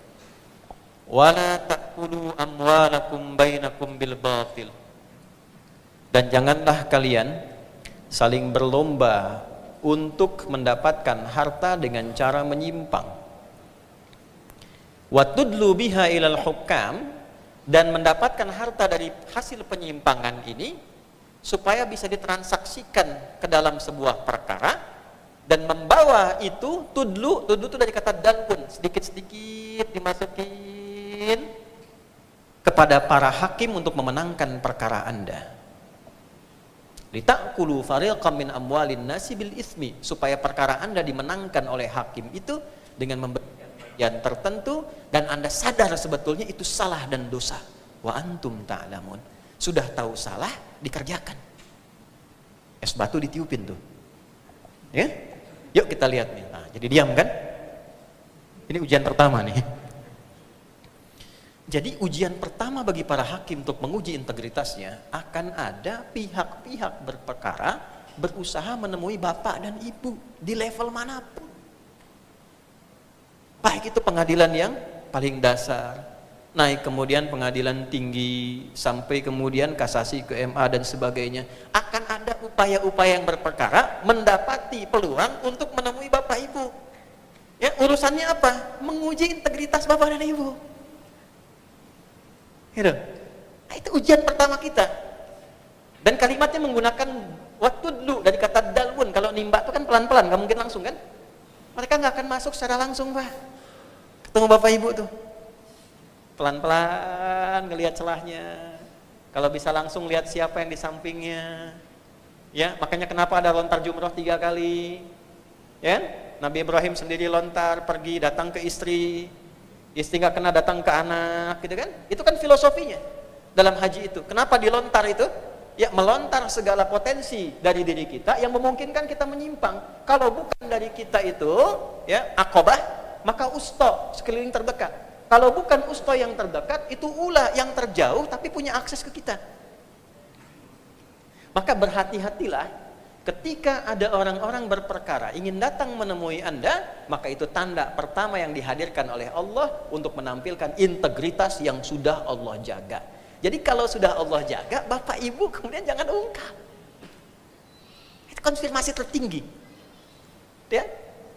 Wala ta'kulu amwalakum bainakum bil batil. Dan janganlah kalian saling berlomba untuk mendapatkan harta dengan cara menyimpang. Wa tudlu biha ilal hukam, dan mendapatkan harta dari hasil penyimpangan ini supaya bisa ditransaksikan ke dalam sebuah perkara dan membawa itu tudlu itu dari kata dalpun, sedikit-sedikit dimasukin kepada para hakim untuk memenangkan perkara Anda. Litakulu fariqam min amwalin nasi bil ismi, supaya perkara Anda dimenangkan oleh hakim itu dengan memberikan bagian tertentu dan Anda sadar sebetulnya itu salah dan dosa. Wa antum ta'lamun. Sudah tahu salah, dikerjakan. Es batu ditiupin tuh. Ya? Yuk kita lihat nih. Nah, jadi diam kan? Ini ujian pertama nih. Jadi ujian pertama bagi para hakim untuk menguji integritasnya, akan ada pihak-pihak berperkara berusaha menemui bapak dan ibu di level manapun. Baik itu pengadilan yang paling dasar, naik kemudian pengadilan tinggi, sampai kemudian kasasi ke MA dan sebagainya. Akan ada upaya-upaya yang berperkara mendapati peluang untuk menemui bapak ibu. Ya, urusannya apa? Menguji integritas bapak dan ibu. Gitu. Nah, itu ujian pertama kita. Dan kalimatnya menggunakan waktu dulu dari kata dalwun. Kalau nimba itu kan pelan-pelan, nggak mungkin langsung kan? Mereka nggak akan masuk secara langsung, Pak. Ketemu bapak ibu tuh, pelan-pelan ngelihat celahnya. Kalau bisa langsung lihat siapa yang di sampingnya. Ya, makanya kenapa ada lontar jumroh 3 kali. Ya, Nabi Ibrahim sendiri lontar, pergi datang ke istri. Istri nggak kena datang ke anak, gitu kan? Itu kan filosofinya dalam haji itu. Kenapa dilontar itu? Ya, melontar segala potensi dari diri kita yang memungkinkan kita menyimpang. Kalau bukan dari kita itu, ya, Aqabah, maka usto sekeliling terdekat. Kalau bukan usto yang terdekat, itu ula yang terjauh tapi punya akses ke kita. Maka berhati-hatilah ketika ada orang-orang berperkara ingin datang menemui Anda, maka itu tanda pertama yang dihadirkan oleh Allah untuk menampilkan integritas yang sudah Allah jaga. Jadi kalau sudah Allah jaga, bapak ibu kemudian jangan ungkap. Itu konfirmasi tertinggi. Ya?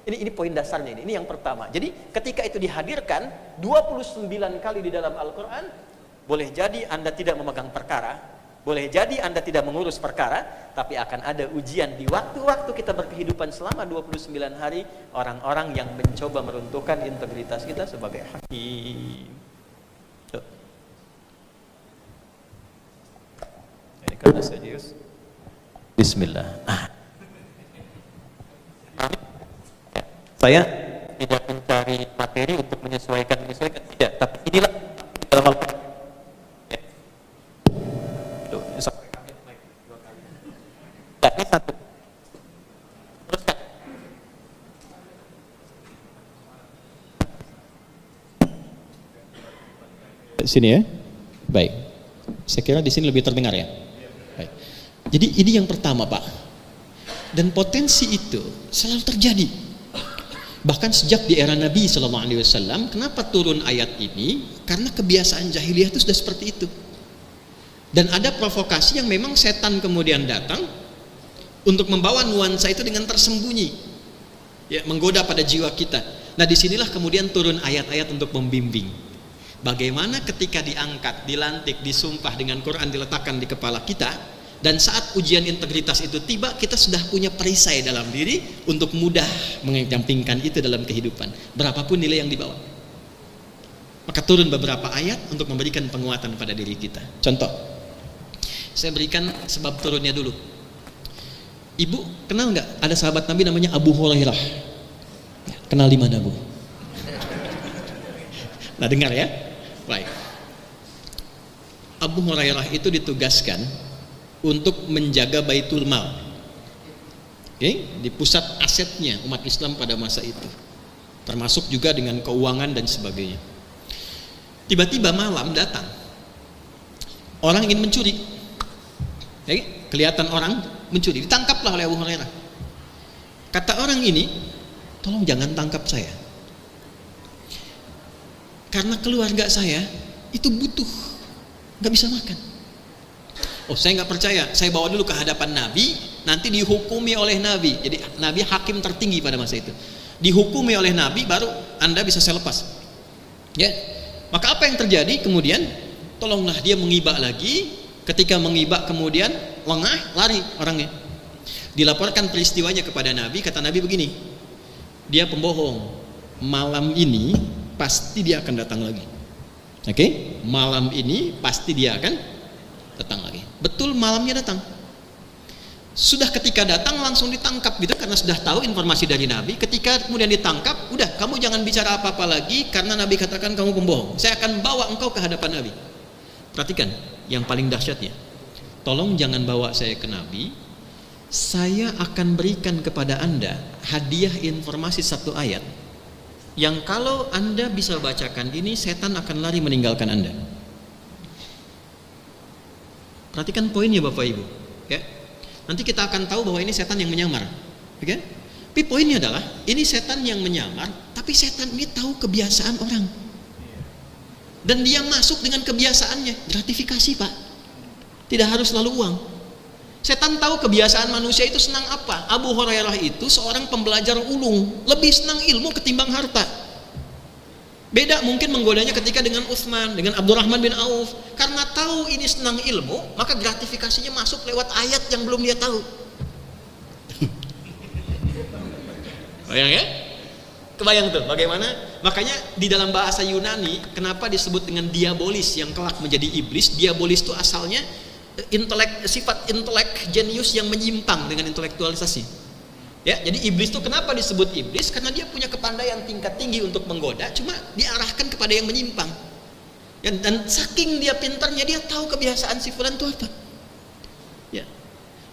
Ini poin dasarnya ini yang pertama. Jadi ketika itu dihadirkan 29 kali di dalam Al-Quran, boleh jadi Anda tidak memegang perkara, boleh jadi Anda tidak mengurus perkara, tapi akan ada ujian di waktu-waktu kita berkehidupan selama 29 hari, orang-orang yang mencoba meruntuhkan integritas kita sebagai hakim. Tuh. Ini karena serius. Bismillah. Saya tidak mencari materi untuk menyesuaikan tidak, tapi inilah dalam Al-Quran. Ini satu. Teruskan. Sini ya. Baik. Saya kira di sini lebih terdengar ya. Baik. Jadi ini yang pertama, Pak. Dan potensi itu selalu terjadi. Bahkan sejak di era Nabi SAW, kenapa turun ayat ini? Karena kebiasaan jahiliyah itu sudah seperti itu. Dan ada provokasi yang memang setan kemudian datang untuk membawa nuansa itu dengan tersembunyi, ya, menggoda pada jiwa kita. Nah, disinilah kemudian turun ayat-ayat untuk membimbing. Bagaimana ketika diangkat, dilantik, disumpah dengan Quran diletakkan di kepala kita, dan saat ujian integritas itu tiba, kita sudah punya perisai dalam diri untuk mudah mengesampingkan itu dalam kehidupan, berapapun nilai yang dibawa. Maka turun beberapa ayat untuk memberikan penguatan pada diri kita. Contoh, saya berikan sebab turunnya dulu. Ibu kenal nggak ada sahabat Nabi namanya Abu Hurairah? Kenal di mana, Bu? Nah, dengar ya. Baik. Abu Hurairah itu ditugaskan untuk menjaga Baitul Mal. Oke, di pusat asetnya umat Islam pada masa itu. Termasuk juga dengan keuangan dan sebagainya. Tiba-tiba malam datang orang ingin mencuri. Oke, kelihatan orang mencuri, ditangkaplah oleh Abu Hurairah. Kata orang ini, tolong jangan tangkap saya, karena keluarga saya itu butuh, nggak bisa makan. Oh, saya nggak percaya, saya bawa dulu ke hadapan Nabi, nanti dihukumi oleh Nabi. Jadi Nabi hakim tertinggi pada masa itu, dihukumi oleh Nabi, baru Anda bisa saya lepas. Ya, maka apa yang terjadi kemudian? Tolonglah dia mengibak lagi. Ketika mengibak kemudian lengah, lari orangnya. Dilaporkan peristiwanya kepada Nabi, kata Nabi begini, dia pembohong, malam ini pasti dia akan datang lagi. Oke? Malam ini pasti dia akan datang lagi. Betul, malamnya datang. Sudah ketika datang langsung ditangkap gitu, karena sudah tahu informasi dari Nabi. Ketika kemudian ditangkap, udah kamu jangan bicara apa-apa lagi, karena Nabi katakan kamu pembohong. Saya akan bawa engkau ke hadapan Nabi. Perhatikan yang paling dahsyatnya, tolong jangan bawa saya ke Nabi. Saya akan berikan kepada Anda hadiah informasi satu ayat yang kalau Anda bisa bacakan ini, setan akan lari meninggalkan Anda. Perhatikan poinnya Bapak Ibu, ya. Nanti kita akan tahu bahwa ini setan yang menyamar, oke? Tapi poinnya adalah ini setan yang menyamar, tapi setan ini tahu kebiasaan orang. Dan dia masuk dengan kebiasaannya, gratifikasi Pak. Tidak harus selalu uang. Setan tahu kebiasaan manusia itu senang apa. Abu Hurairah itu seorang pembelajar ulung, lebih senang ilmu ketimbang harta. Beda mungkin menggodanya ketika dengan Utsman, dengan Abdurrahman bin Auf. Karena tahu ini senang ilmu, maka gratifikasinya masuk lewat ayat yang belum dia tahu. Bayang ya? Kebayang tuh bagaimana? Makanya di dalam bahasa Yunani kenapa disebut dengan diabolis yang kelak menjadi iblis? Diabolis itu asalnya sifat intelek jenius yang menyimpang dengan intelektualisasi. Ya, jadi iblis itu kenapa disebut iblis? Karena dia punya kepandaian tingkat tinggi untuk menggoda, cuma diarahkan kepada yang menyimpang. Dan saking dia pintarnya, dia tahu kebiasaan si fulan itu apa. Ya.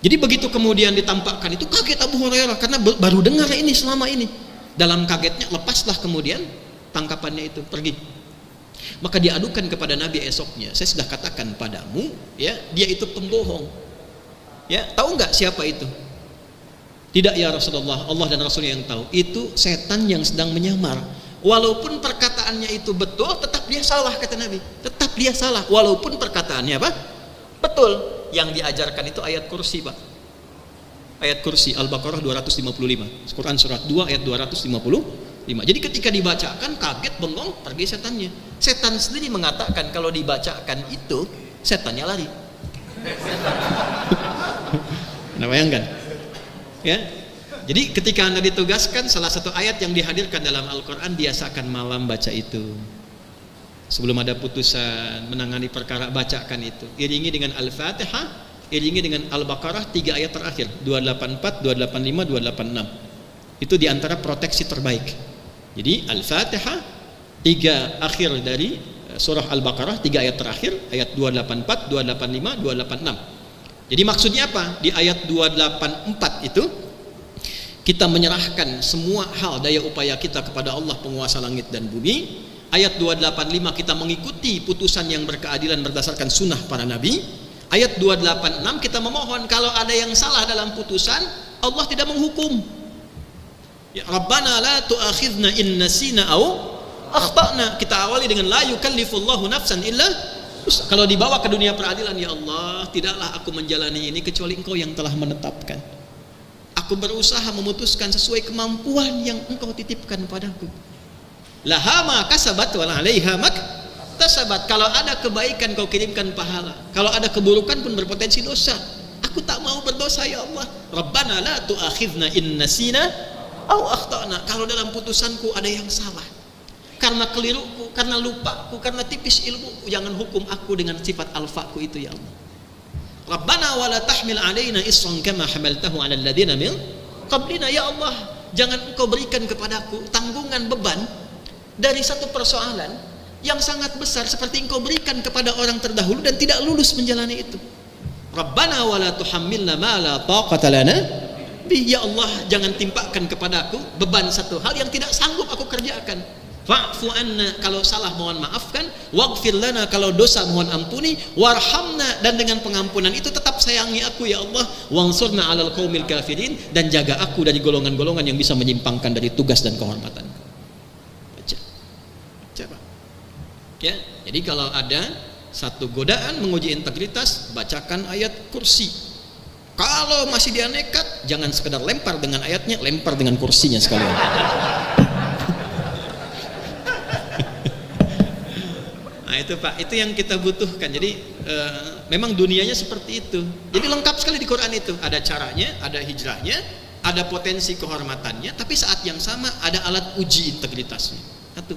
Jadi begitu kemudian ditampakkan itu, kaget Abu Hurairah karena baru dengar ini selama ini. Dalam kagetnya lepaslah kemudian tangkapannya itu pergi. Maka diadukan kepada Nabi esoknya. Saya sudah katakan padamu, ya, dia itu pembohong. Ya, tahu nggak siapa itu? Tidak ya Rasulullah, Allah dan Rasulnya yang tahu. Itu setan yang sedang menyamar. Walaupun perkataannya itu betul, tetap dia salah kata Nabi. Tetap dia salah, walaupun perkataannya apa? Betul. Yang diajarkan itu ayat kursi Pak. Ayat kursi Al-Baqarah 255. Quran surat 2 ayat 255. Jadi ketika dibacakan kaget bengong, pergi setannya. Setan sendiri mengatakan kalau dibacakan itu setannya lari. Nah, bayangkan. Ya. Jadi ketika Anda ditugaskan, salah satu ayat yang dihadirkan dalam Al-Qur'an, biasakan malam baca itu. Sebelum ada putusan menangani perkara, bacakan itu. Iringi dengan Al-Fatihah, iringi dengan Al-Baqarah 3 ayat terakhir, 284, 285, 286. Itu diantara proteksi terbaik. Jadi Al-Fatihah 3 akhir dari surah Al-Baqarah 3 ayat terakhir, ayat 284, 285, 286. Jadi maksudnya apa? Di ayat 284 itu kita menyerahkan semua hal daya upaya kita kepada Allah penguasa langit dan bumi. Ayat 285 kita mengikuti putusan yang berkeadilan berdasarkan sunnah para nabi. Ayat 286 kita memohon kalau ada yang salah dalam putusan, Allah tidak menghukum. Ya Rabbana la tu'akhidna in nasina aw akhtana. Kita awali dengan la yukallifullahu nafsan illa. Kalau dibawa ke dunia peradilan, ya Allah, tidaklah aku menjalani ini kecuali Engkau yang telah menetapkan. Aku berusaha memutuskan sesuai kemampuan yang Engkau titipkan padaku. Laha ma kasabat wa 'alaiha mak tasabat. Kalau ada kebaikan kau kirimkan pahala, kalau ada keburukan pun berpotensi dosa. Aku tak mau berdosa ya Allah. Rabbana la tu'akhidna in nasina aw akhtana. Kalau dalam putusanku ada yang salah, karena keliruku, karena lupaku, karena tipis ilmuku, jangan hukum aku dengan sifat alfaku itu ya Allah. Rabbana wa la tahmil 'alaina isran kama hamaltahu 'alal ladzina min qablina. Ya Allah, jangan Engkau berikan kepadaku tanggungan beban dari satu persoalan yang sangat besar seperti Engkau berikan kepada orang terdahulu dan tidak lulus menjalani itu. Rabbana wa la tuhammilna ma la taqata lana bi. Ya Allah, jangan timpakan kepadaku beban satu hal yang tidak sanggup aku kerjakan. Fa'fu anna, kalau salah mohon maafkan, waghfir lana, kalau dosa mohon ampuni, warhamna, dan dengan pengampunan itu tetap sayangi aku ya Allah, wansurna 'alal qaumil kafirin, dan jaga aku dari golongan-golongan yang bisa menyimpangkan dari tugas dan kehormatanku. Baca. Coba. Ya, jadi kalau ada satu godaan menguji integritas, bacakan ayat kursi. Kalau masih dia nekat, jangan sekedar lempar dengan ayatnya, lempar dengan kursinya sekalian. Nah itu Pak, itu yang kita butuhkan. Jadi memang dunianya seperti itu. Jadi lengkap sekali di Quran itu. Ada caranya, ada hijrahnya, ada potensi kehormatannya, tapi saat yang sama ada alat uji integritasnya. Satu.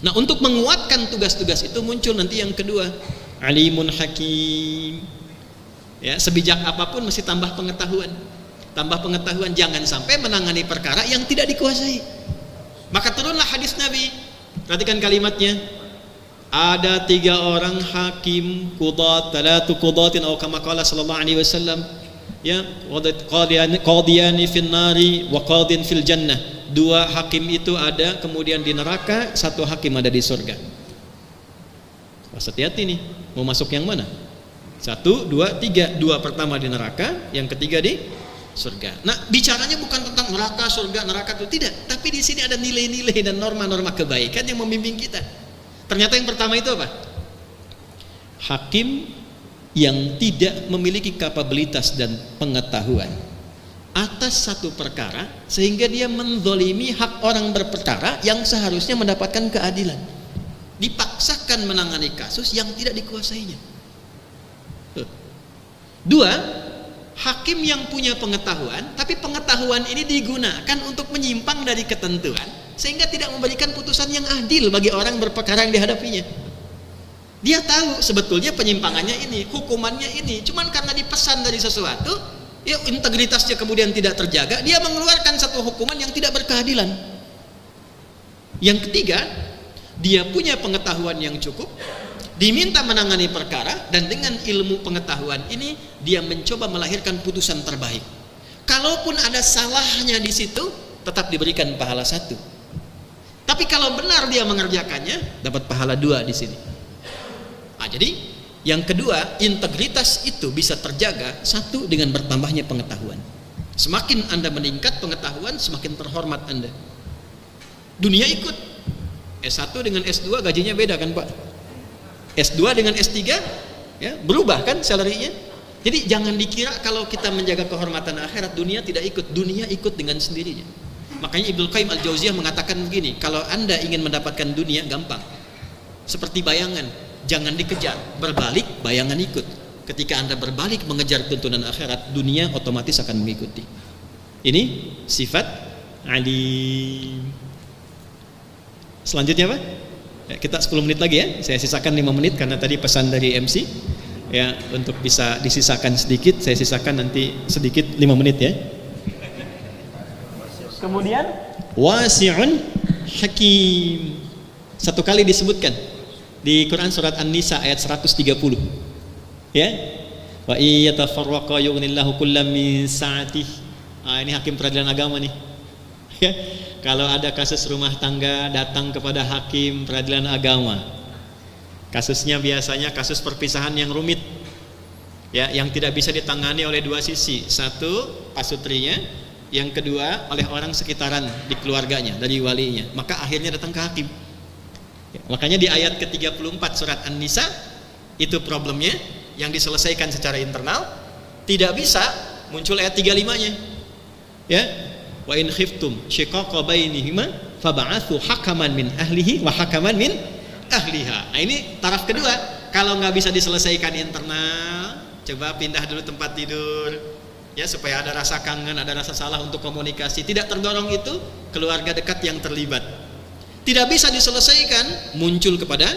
Nah, untuk menguatkan tugas-tugas itu muncul nanti yang kedua, alimun hakim. Ya, sebijak apapun mesti tambah pengetahuan. Tambah pengetahuan, jangan sampai menangani perkara yang tidak dikuasai. Maka turunlah hadis Nabi. Perhatikan kalimatnya. Ada 3 orang hakim qudat, talatu qudatin atau kama qala sallallahu alaihi wasallam, ya, qadiyani fin nari wa qadin fil jannah. 2 hakim itu ada kemudian di neraka, 1 hakim ada di surga. Hati-hati nih, mau masuk yang mana? 1, 2, 3. 2 pertama di neraka, yang ketiga di surga. Nah, bicaranya bukan tentang neraka, surga, neraka itu tidak, tapi di sini ada nilai-nilai dan norma-norma kebaikan yang membimbing kita. Ternyata yang pertama itu apa? Hakim yang tidak memiliki kapabilitas dan pengetahuan atas satu perkara sehingga dia menzalimi hak orang berperkara yang seharusnya mendapatkan keadilan. Dipaksakan menangani kasus yang tidak dikuasainya. 2, hakim yang punya pengetahuan, tapi pengetahuan ini digunakan untuk menyimpang dari ketentuan sehingga tidak memberikan putusan yang adil bagi orang berperkara yang dihadapinya. Dia tahu sebetulnya penyimpangannya ini, hukumannya ini, cuman karena dipesan dari sesuatu, ya integritasnya kemudian tidak terjaga, dia mengeluarkan satu hukuman yang tidak berkeadilan. Yang ketiga, dia punya pengetahuan yang cukup, diminta menangani perkara, dan dengan ilmu pengetahuan ini dia mencoba melahirkan putusan terbaik. Kalaupun ada salahnya di situ, tetap diberikan pahala 1. Tapi kalau benar dia mengerjakannya, dapat pahala 2 di sini. Nah, jadi yang kedua, integritas itu bisa terjaga 1 dengan bertambahnya pengetahuan. Semakin Anda meningkat pengetahuan, semakin terhormat Anda. Dunia ikut. S1 dengan S2 gajinya beda kan Pak? S2 dengan S3 ya, berubah kan salary-nya. Jadi jangan dikira kalau kita menjaga kehormatan akhirat dunia tidak ikut. Dunia ikut dengan sendirinya. Makanya Ibnu Qayyim Al-Jauziyah mengatakan begini, kalau Anda ingin mendapatkan dunia gampang. Seperti bayangan, jangan dikejar, berbalik bayangan ikut. Ketika Anda berbalik mengejar tuntunan akhirat, dunia otomatis akan mengikuti. Ini sifat alim. Selanjutnya Pak? Ya, kita 10 menit lagi ya. Saya sisakan 5 menit karena tadi pesan dari MC ya, untuk bisa disisakan sedikit, saya sisakan nanti sedikit 5 menit ya. Kemudian wasi'un hakim. 1 kali disebutkan di Quran surat An-Nisa ayat 130. Ya. Wa iyatafarraqa yughnillahu kullam min sa'atih. Ini hakim peradilan agama nih. Ya. Kalau ada kasus rumah tangga datang kepada hakim peradilan agama. Kasusnya biasanya kasus perpisahan yang rumit. Ya, yang tidak bisa ditangani oleh 2 sisi. 1 pasutrinya, yang kedua oleh orang sekitaran di keluarganya, dari walinya. Maka akhirnya datang ke hakim. Ya, makanya di ayat ke-34 surat An-Nisa itu problemnya yang diselesaikan secara internal, tidak bisa muncul ayat 35-nya. Ya, wa in khiftum shiqaqa bainihima fab'atsu hakaman min ahlihi wa hakaman min ahliha. Nah, ini taraf kedua. Kalau nggak bisa diselesaikan internal, coba pindah dulu tempat tidur. Ya, supaya ada rasa kangen, ada rasa salah untuk komunikasi. Tidak terdorong itu, keluarga dekat yang terlibat. Tidak bisa diselesaikan, muncul kepada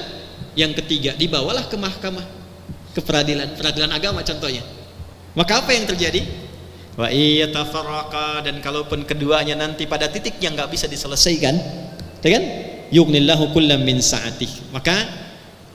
yang ketiga, dibawalah ke mahkamah, ke peradilan agama contohnya. Maka apa yang terjadi? Wa iyatafarraqa, dan kalaupun keduanya nanti pada titik yang nggak bisa diselesaikan, kan? Yughnillahu kullam min sa'atih. Maka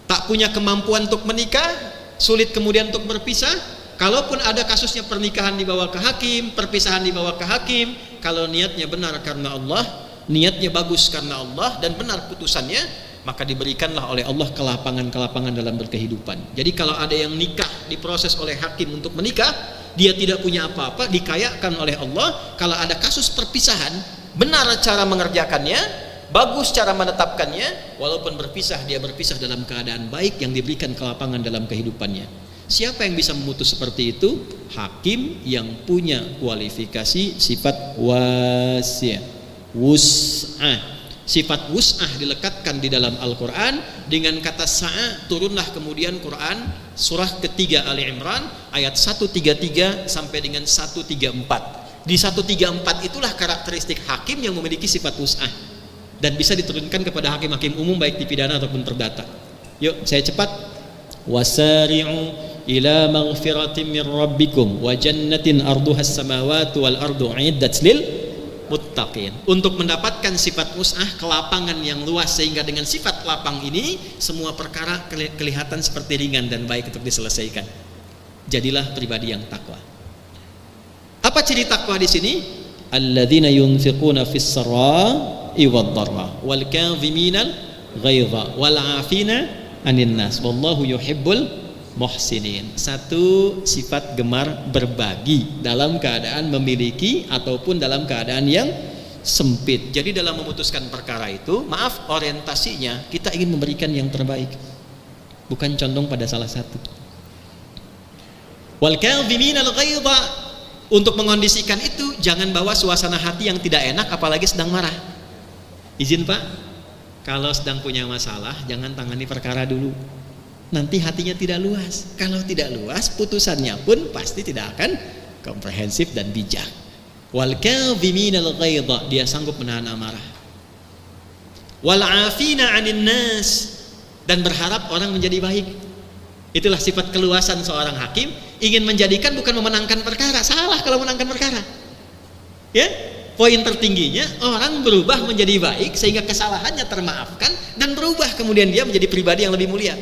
tak punya kemampuan untuk menikah, sulit kemudian untuk berpisah. Kalaupun ada kasusnya pernikahan dibawa ke hakim, perpisahan dibawa ke hakim, kalau niatnya benar karena Allah, niatnya bagus karena Allah dan benar putusannya, maka diberikanlah oleh Allah kelapangan-kelapangan dalam berkehidupan. Jadi kalau ada yang nikah diproses oleh hakim untuk menikah, dia tidak punya apa-apa, dikayakan oleh Allah. Kalau ada kasus perpisahan, benar cara mengerjakannya, bagus cara menetapkannya, walaupun berpisah, dia berpisah dalam keadaan baik yang diberikan kelapangan dalam kehidupannya. Siapa yang bisa memutus seperti itu? Hakim yang punya kualifikasi sifat wasi', wus'ah, Sifat wus'ah dilekatkan di dalam Al-Quran. Dengan kata sa'a turunlah kemudian Quran surah ketiga Ali Imran ayat 133 sampai dengan 134. Di 134 itulah karakteristik hakim yang memiliki sifat wus'ah dan bisa diturunkan kepada hakim-hakim umum baik di pidana ataupun perdata. Yuk saya cepat. Wasari'u ila maghfiratin min rabbikum wa jannatin arduhas samawati wal ardu 'iddat lil muttaqin. Untuk mendapatkan sifat wus'ah, kelapangan yang luas, sehingga dengan sifat lapang ini semua perkara kelihatan seperti ringan dan baik untuk diselesaikan. Jadilah pribadi yang takwa. Apa ciri takwa di sini? Alladzina yunfiquna fis sarra'i wad dharra wal kadhiminal ghaidha wal 'afina 'anil nas wallahu yuhibbul muhsinin. Satu, sifat gemar berbagi dalam keadaan memiliki ataupun dalam keadaan yang sempit. Jadi dalam memutuskan perkara itu, maaf, orientasinya kita ingin memberikan yang terbaik, bukan condong pada salah satu. Wal kadhiminal ghaidha, untuk mengondisikan itu jangan bawa suasana hati yang tidak enak apalagi sedang marah. Izin Pak, kalau sedang punya masalah jangan tangani perkara dulu, nanti hatinya tidak luas. Kalau tidak luas, putusannya pun pasti tidak akan komprehensif dan bijak. Wal kadhiminal ghaidha, dia sanggup menahan amarah. Wal 'afina 'anil nas, dan berharap orang menjadi baik. Itulah sifat keluasan seorang hakim, ingin menjadikan bukan memenangkan perkara. Salah kalau menangkan perkara. Ya, poin tertingginya orang berubah menjadi baik sehingga kesalahannya termaafkan dan berubah kemudian dia menjadi pribadi yang lebih mulia.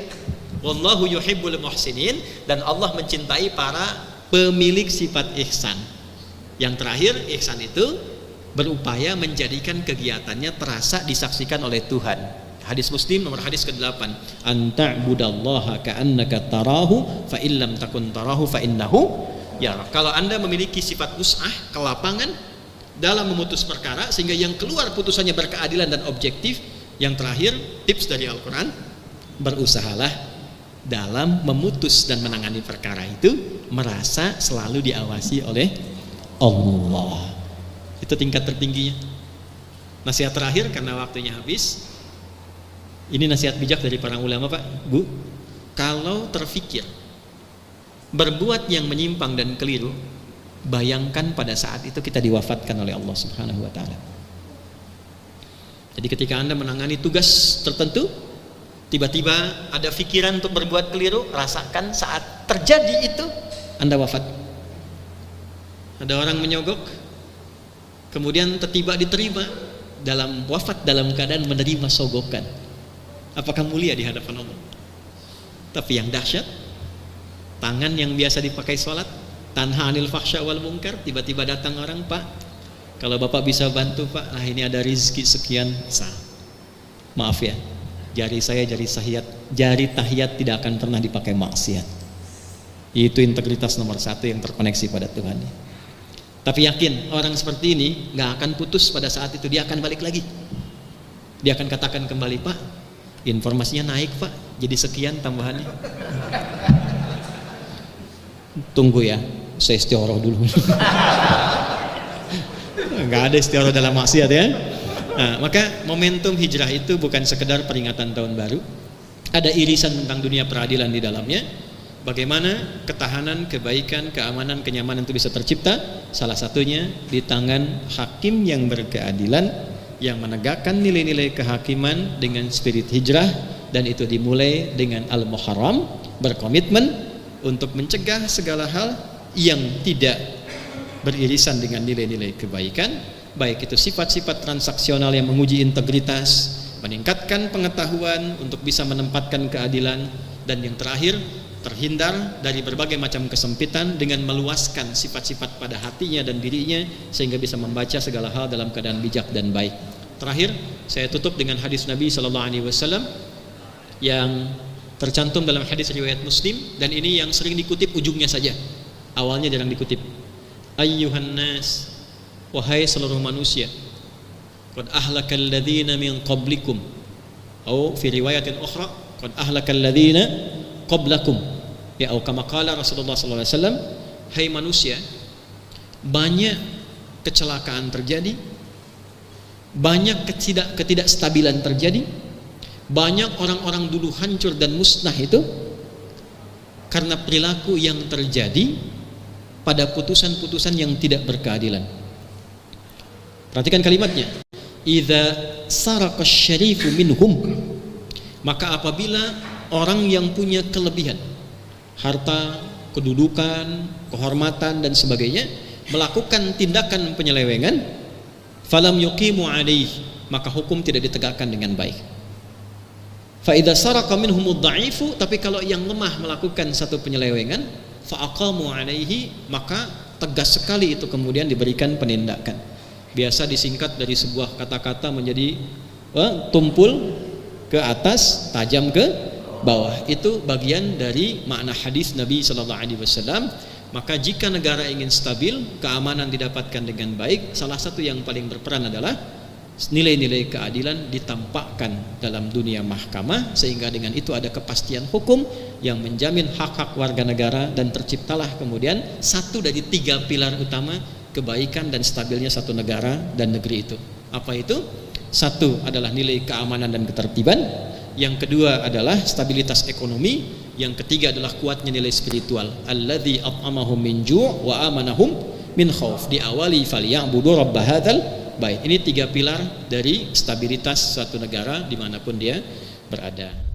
Wallahu yuhibbul muhsinin, dan Allah mencintai para pemilik sifat ihsan. Yang terakhir, ihsan itu berupaya menjadikan kegiatannya terasa disaksikan oleh Tuhan. Hadis Muslim nomor hadis ke-8, anta'budallaha ka'annaka tarahu fa illam takun tarahu fa innahu yarak. Kalau Anda memiliki sifat wus'ah, kelapangan dalam memutus perkara sehingga yang keluar putusannya berkeadilan dan objektif. Yang terakhir, tips dari Al-Quran, berusahalah dalam memutus dan menangani perkara itu merasa selalu diawasi oleh Allah. Itu tingkat tertingginya. Nasihat terakhir karena waktunya habis. Ini nasihat bijak dari para ulama, Pak, Bu. Kalau terfikir berbuat yang menyimpang dan keliru, bayangkan pada saat itu kita diwafatkan oleh Allah Subhanahu wa taala. Jadi ketika Anda menangani tugas tertentu, tiba-tiba ada pikiran untuk berbuat keliru, rasakan saat terjadi itu Anda wafat. Ada orang menyogok, kemudian tiba diterima dalam wafat dalam keadaan menerima sogokan. Apakah mulia di hadapan Allah? Tapi yang dahsyat, tangan yang biasa dipakai sholat, tanha anil fahsya wal munkar, tiba-tiba datang orang, Pak, kalau Bapak bisa bantu Pak, nah ini ada rizki sekian, sah. Maaf ya, jari saya jari tahiyat tidak akan pernah dipakai maksiat. Itu integritas nomor 1 yang terkoneksi pada Tuhan. Tapi yakin orang seperti ini gak akan putus pada saat itu, dia akan balik lagi. Dia akan katakan kembali, Pak, informasinya naik Pak, jadi sekian tambahannya. Tunggu ya, saya istighoroh dulu. Gak ada istighoroh dalam maksiat ya. Nah, maka momentum hijrah itu bukan sekedar peringatan tahun baru. Ada irisan tentang dunia peradilan di dalamnya. Bagaimana ketahanan, kebaikan, keamanan, kenyamanan itu bisa tercipta. Salah satunya di tangan hakim yang berkeadilan, yang menegakkan nilai-nilai kehakiman dengan spirit hijrah, dan itu dimulai dengan Al-Muharram, berkomitmen untuk mencegah segala hal yang tidak beririsan dengan nilai-nilai kebaikan, baik itu sifat-sifat transaksional yang menguji integritas, meningkatkan pengetahuan untuk bisa menempatkan keadilan, dan yang terakhir, terhindar dari berbagai macam kesempitan dengan meluaskan sifat-sifat pada hatinya dan dirinya sehingga bisa membaca segala hal dalam keadaan bijak dan baik. Terakhir, saya tutup dengan hadis Nabi SAW yang tercantum dalam hadis riwayat Muslim, dan ini yang sering dikutip ujungnya saja, awalnya jarang dikutip. Ayyuhan nas, wahai seluruh manusia, qad ahlakal ladzina min qablikum, atau fi riwayatin ukhra qad ahlakal ladzina qablakum, ya, atau kama qala Rasulullah SAW, hai manusia, banyak kecelakaan terjadi banyak ketidakstabilan terjadi, banyak orang-orang dulu hancur dan musnah itu karena perilaku yang terjadi pada putusan-putusan yang tidak berkeadilan. Perhatikan kalimatnya. Idza saraka syarifu minhum, maka apabila orang yang punya kelebihan harta, kedudukan, kehormatan dan sebagainya melakukan tindakan penyelewengan, falam yuqimu alaihi, maka hukum tidak ditegakkan dengan baik. Fa idza saraka minhumud dha'ifu, tapi kalau yang lemah melakukan satu penyelewengan, fa aqamu alaihi, maka tegas sekali itu kemudian diberikan penindakan. Biasa disingkat dari sebuah kata-kata menjadi tumpul ke atas, tajam ke bawah. Itu bagian dari makna hadis Nabi sallallahu alaihi wasallam. Maka jika negara ingin stabil, keamanan didapatkan dengan baik, salah satu yang paling berperan adalah nilai-nilai keadilan ditampakkan dalam dunia mahkamah, sehingga dengan itu ada kepastian hukum yang menjamin hak-hak warga negara, dan terciptalah kemudian satu dari 3 pilar utama kebaikan dan stabilnya satu negara dan negeri itu. Apa itu? Satu adalah nilai keamanan dan ketertiban, yang kedua adalah stabilitas ekonomi, yang ketiga adalah kuatnya nilai spiritual. Alladzi at'amahum min ju' wa amanahum min khauf. Diawali falyabudu rabb hadzal bait. Ini 3 pilar dari stabilitas suatu negara dimanapun dia berada.